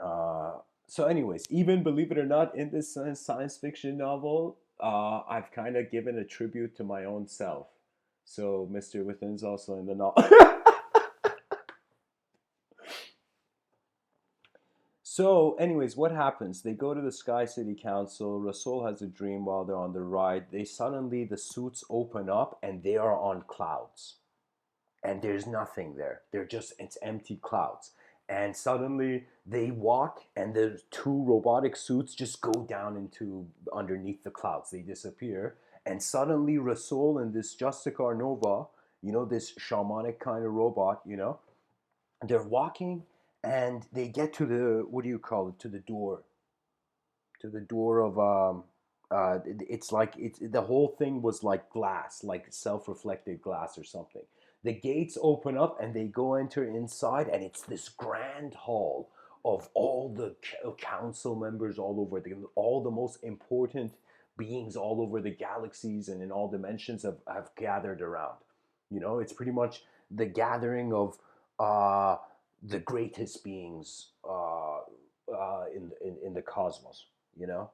Uh, so, anyways, even believe it or not, in this science fiction novel, I've kind of given a tribute to my own self. So, Mr. Within's also in the novel. So, anyways, what happens? They go to the Sky City Council. Rasul has a dream while they're on the ride. They suddenly, the suits open up and they are on clouds. And there's nothing there. It's empty clouds. And suddenly they walk and the two robotic suits just go down into underneath the clouds. They disappear. And suddenly Rasul and this Justicar Nova, this shamanic kind of robot, they're walking and they get to the, what do you call it, to the door of it's like it's the whole thing was like glass, like self-reflected glass or something. The gates open up and they go enter inside, and it's this grand hall of all the council members all over all the most important beings all over the galaxies and in all dimensions have gathered around. It's pretty much the gathering of uh the greatest beings in the cosmos, you know.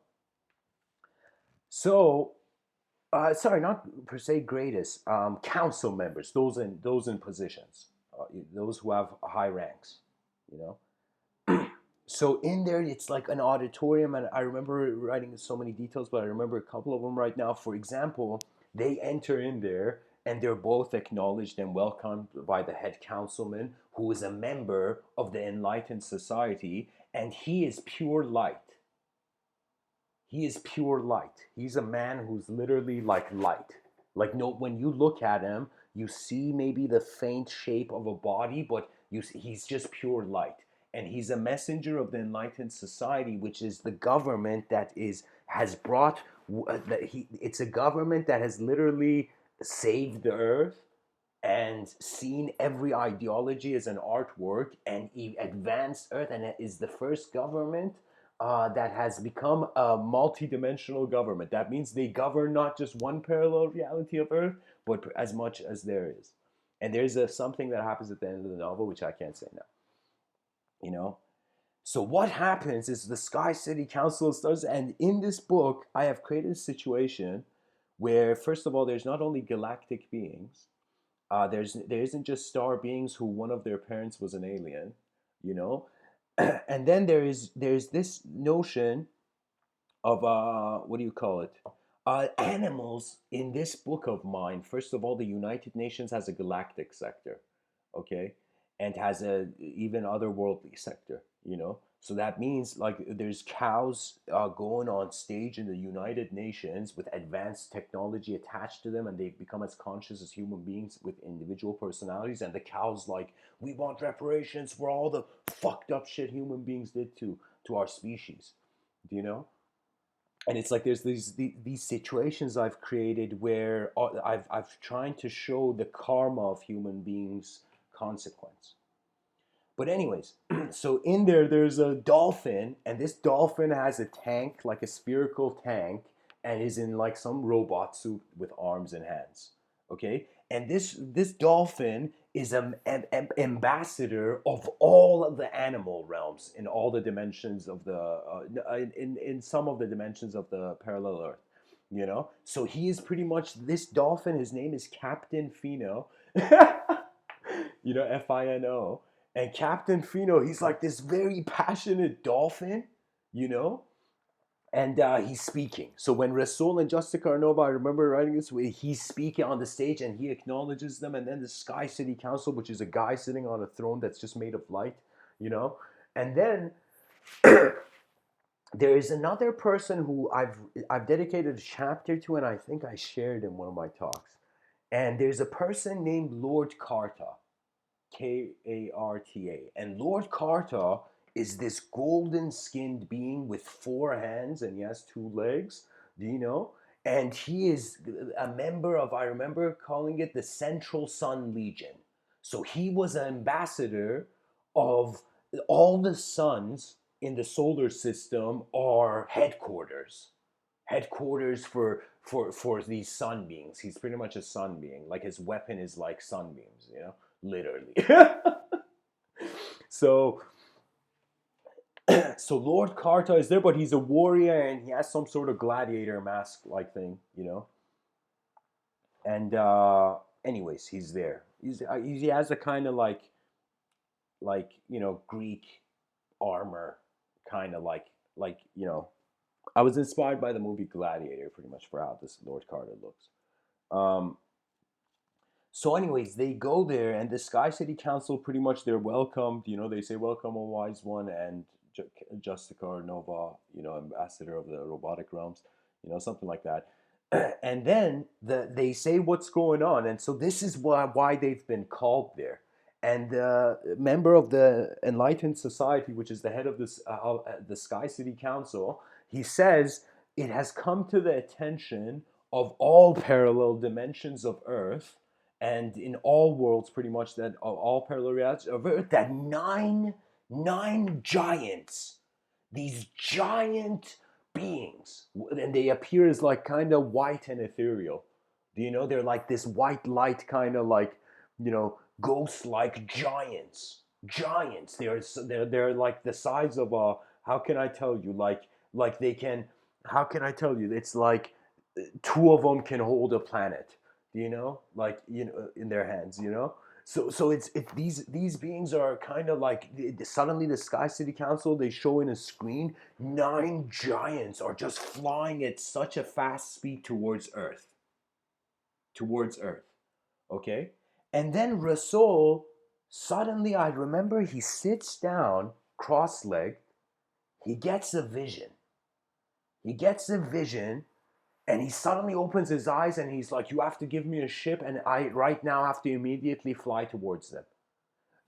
So, sorry, not per se greatest, council members, those in positions, those who have high ranks, you know. So in there, it's like an auditorium, and I remember writing so many details, but I remember a couple of them right now. For example, they enter in there, and they're both acknowledged and welcomed by the head councilman, who is a member of the Enlightened Society, and he is pure light. He is pure light. He's a man who's literally like light. Like, no, when you look at him, you see maybe the faint shape of a body, but he's just pure light. And he's a messenger of the enlightened society, which is the government that has brought it's a government that has literally saved the earth and seen every ideology as an artwork and advanced Earth, and it is the first government that has become a multi-dimensional government. That means they govern not just one parallel reality of Earth, but as much as there is. And there's something that happens at the end of the novel, which I can't say now. You know. So what happens is the Sky City Council starts, and in this book, I have created a situation where, first of all, there's not only galactic beings, there isn't just star beings who one of their parents was an alien, you know, and then there's this notion of what do you call it? Animals in this book of mine. First of all, the United Nations has a galactic sector, okay, and has a even otherworldly sector. So that means like there's cows going on stage in the United Nations with advanced technology attached to them, and they become as conscious as human beings with individual personalities. And the cows like, we want reparations for all the fucked up shit human beings did to our species. Do you know? And it's like there's these situations I've created where I've trying to show the karma of human beings consequence. But anyways, so in there's a dolphin, and this dolphin has a tank, like a spherical tank, and is in like some robot suit with arms and hands. Okay, and this dolphin is an ambassador of all of the animal realms in all the dimensions of the in some of the dimensions of the parallel Earth. So he is pretty much this dolphin. His name is Captain Fino. Fino. And Captain Fino, he's like this very passionate dolphin, you know, and he's speaking. So when Rasul and Justica Arnova, I remember writing this, he's speaking on the stage and he acknowledges them. And then the Sky City Council, which is a guy sitting on a throne that's just made of light, you know. And then there is another person who I've dedicated a chapter to, and I think I shared in one of my talks. And there's a person named Lord Karta. Karta. And Lord Karta is this golden skinned being with four hands and he has two legs. Do you know? And he is a member of, I remember calling it the Central Sun Legion. So he was an ambassador of all the suns in the solar system are headquarters. headquarters for these sun beings. He's pretty much a sun being. Like his weapon is like sunbeams, you know, literally. So so Lord Karta is there, but he's a warrior and he has some sort of gladiator mask like thing, you know. And anyways, he's there. He has a kind of like you know Greek armor, kind of like you know. I was inspired by the movie Gladiator, pretty much for how this Lord Carter looks. Um, so, anyways, they go there, and the Sky City Council pretty much they're welcomed. You know, they say, "Welcome, O Wise One," and Justicar Nova, you know, ambassador of the robotic realms, you know, something like that. And then they say what's going on, and so this is why they've been called there. And the member of the Enlightened Society, which is the head of this the Sky City Council, he says it has come to the attention of all parallel dimensions of Earth and in all worlds, pretty much that all parallel realities of Earth, that nine giants, these giant beings, and they appear as like kind of white and ethereal. Do you know they're like this white light, kind of like you know ghost-like giants. Giants. They're like the size of a. How can I tell you? Like they can. How can I tell you? It's like two of them can hold a planet. You know, like you know, in their hands. You know, so it's these beings are kind of like suddenly the Sky City Council they show in a screen nine giants are just flying at such a fast speed towards Earth. Okay, and then Rasul suddenly I remember he sits down cross-legged. He gets a vision. He gets a vision and he suddenly opens his eyes and he's like, "You have to give me a ship, and I right now have to immediately fly towards them."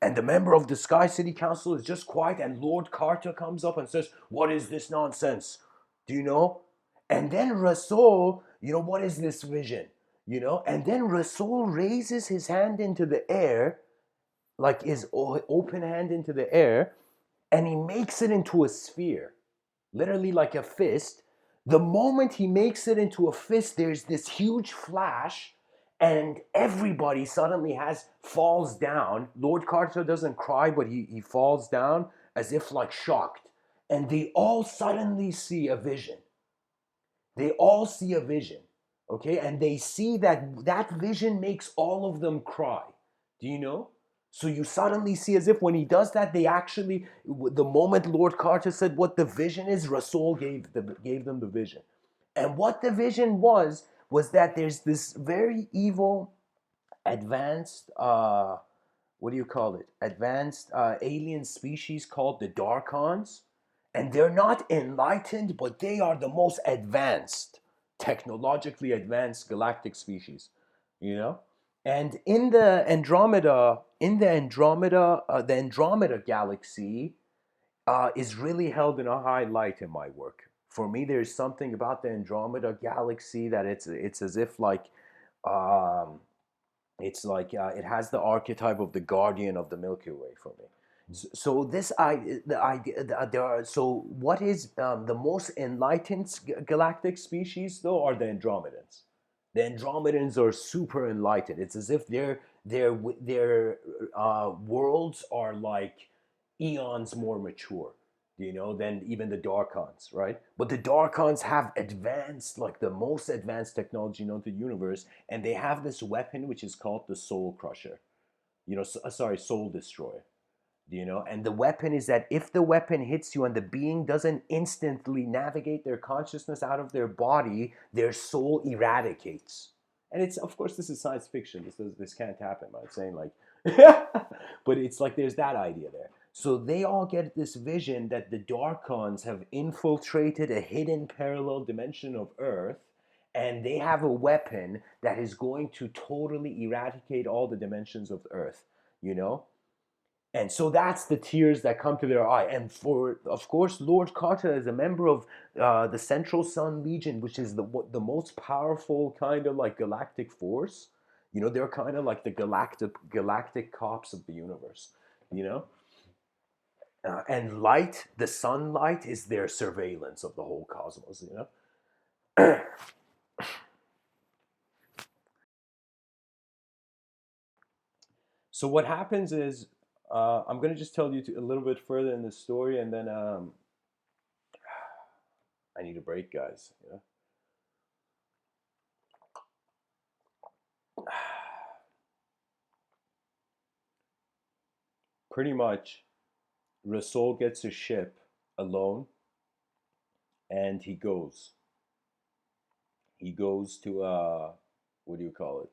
And the member of the Sky City Council is just quiet, and Lord Carter comes up and says, "What is this nonsense? Do you know?" And then Rasul, you know, what is this vision? You know, and then Rasul raises his hand into the air, like his open hand into the air, and he makes it into a sphere, literally like a fist. The moment he makes it into a fist, there's this huge flash, and everybody suddenly has falls down. Lord Carter doesn't cry, but he falls down as if like shocked. And they all suddenly see a vision. They all see a vision. Okay, and they see that that vision makes all of them cry. Do you know? So you suddenly see as if when he does that, they actually, the moment Lord Carter said what the vision is, Rasul gave them the vision. And what the vision was that there's this very evil, advanced, what do you call it? Advanced alien species called the Darkons. And they're not enlightened, but they are the most advanced, technologically advanced galactic species, you know? And the Andromeda galaxy is really held in a high light in my work. For me, there's something about the Andromeda galaxy that it's as if um, it has the archetype of the guardian of the Milky Way for me. So this I the idea there are so what is the most enlightened galactic species though are the Andromedans. The Andromedans are super enlightened. It's as if their worlds are like eons more mature, you know, than even the Darkons, right? But the Darkons have advanced, like the most advanced technology known to the universe, and they have this weapon which is called the Soul Crusher. You know, sorry, Soul Destroyer. You know, and the weapon is that if the weapon hits you and the being doesn't instantly navigate their consciousness out of their body, their soul eradicates. And it's of course this is science fiction. This can't happen. I'm saying like, but it's like there's that idea there. So they all get this vision that the Darkons have infiltrated a hidden parallel dimension of Earth, and they have a weapon that is going to totally eradicate all the dimensions of Earth. You know, and so that's the tears that come to their eye. And for, of course, Lord Carter is a member of the Central Sun Legion, which is the most powerful kind of like galactic force. You know, they're kind of like the galactic cops of the universe. You know, and light, the sunlight, is their surveillance of the whole cosmos. You know, So what happens is, I'm gonna just tell you a little bit further in the story, and then I need a break, guys. You know? Pretty much, Rasul gets a ship alone, and he goes. He goes to what do you call it?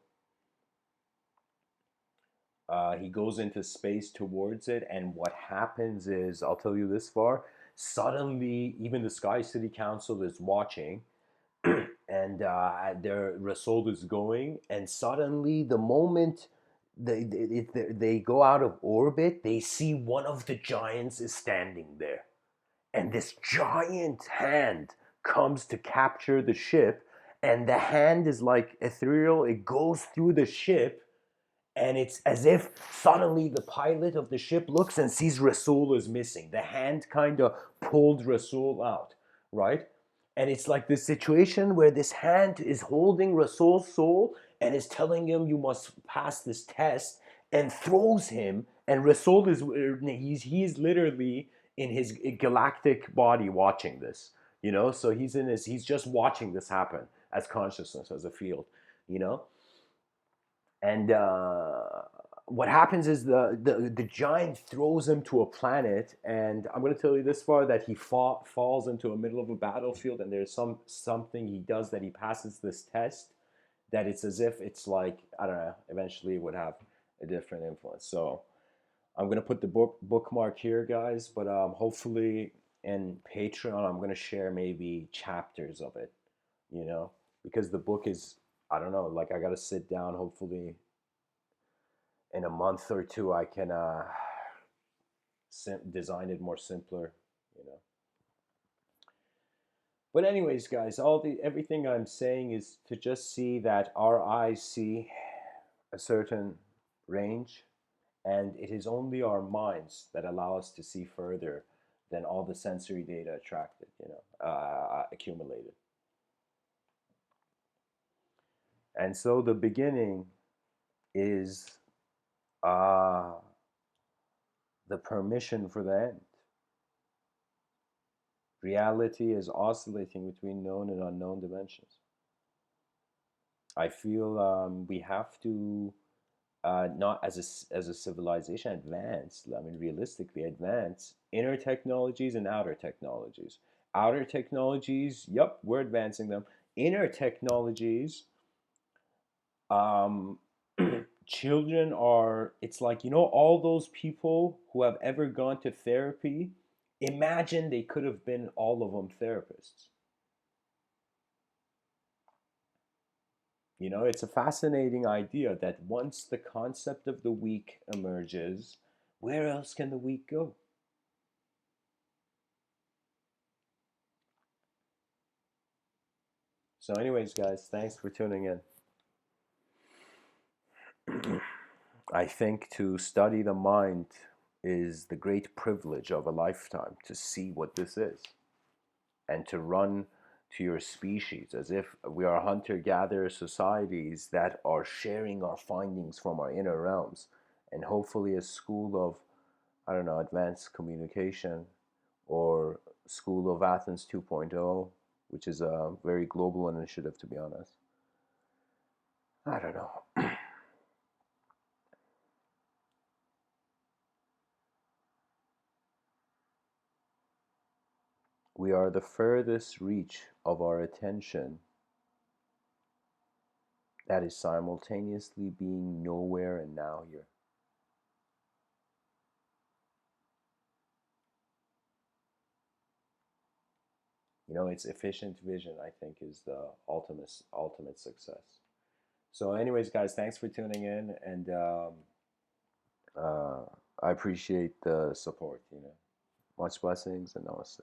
He goes into space towards it, and what happens is, I'll tell you this far. Suddenly, even the Sky City Council is watching, and their Rasul is going, and suddenly, the moment they go out of orbit, they see one of the giants is standing there, and this giant hand comes to capture the ship, and the hand is like ethereal. It goes through the ship, and it's as if suddenly the pilot of the ship looks and sees Rasul is missing. The hand kind of pulled Rasul out, right? And it's like this situation where this hand is holding Rasul's soul and is telling him, you must pass this test, and throws him. And Rasul is he's literally in his galactic body watching this, you know. So he's just watching this happen as consciousness, as a field, you know. And what happens is the giant throws him to a planet, and I'm going to tell you this far, that he falls into the middle of a battlefield, and there's something he does, that he passes this test, that it's as if it's like, I don't know, eventually it would have a different influence. So I'm going to put the bookmark here, guys, but hopefully in Patreon I'm going to share maybe chapters of it, you know, because the book is, I don't know, like, I got to sit down. Hopefully in a month or two I can design it more simpler, you know. But anyways, guys, everything I'm saying is to just see that our eyes see a certain range, and it is only our minds that allow us to see further than all the sensory data attracted, you know, accumulated. And so the beginning is uh, the permission for the end. Reality is oscillating between known and unknown dimensions. I feel we have to, not as a civilization, advance. I mean, realistically, advance inner technologies and outer technologies. Outer technologies, yep, we're advancing them. Inner technologies, um, children are. It's like, you know, all those people who have ever gone to therapy. Imagine they could have been, all of them, therapists. You know, it's a fascinating idea that once the concept of the weak emerges, where else can the weak go? So, anyways, guys, thanks for tuning in. I think to study the mind is the great privilege of a lifetime, to see what this is, and to run to your species as if we are hunter gatherer societies that are sharing our findings from our inner realms, and hopefully a school of, I don't know, advanced communication, or School of Athens 2.0, which is a very global initiative, to be honest. I don't know. We are the furthest reach of our attention that is simultaneously being nowhere and now here. You know, it's efficient vision, I think, is the ultimate success. So, anyways, guys, thanks for tuning in, and uh, I appreciate the support. You know, much blessings and namaste.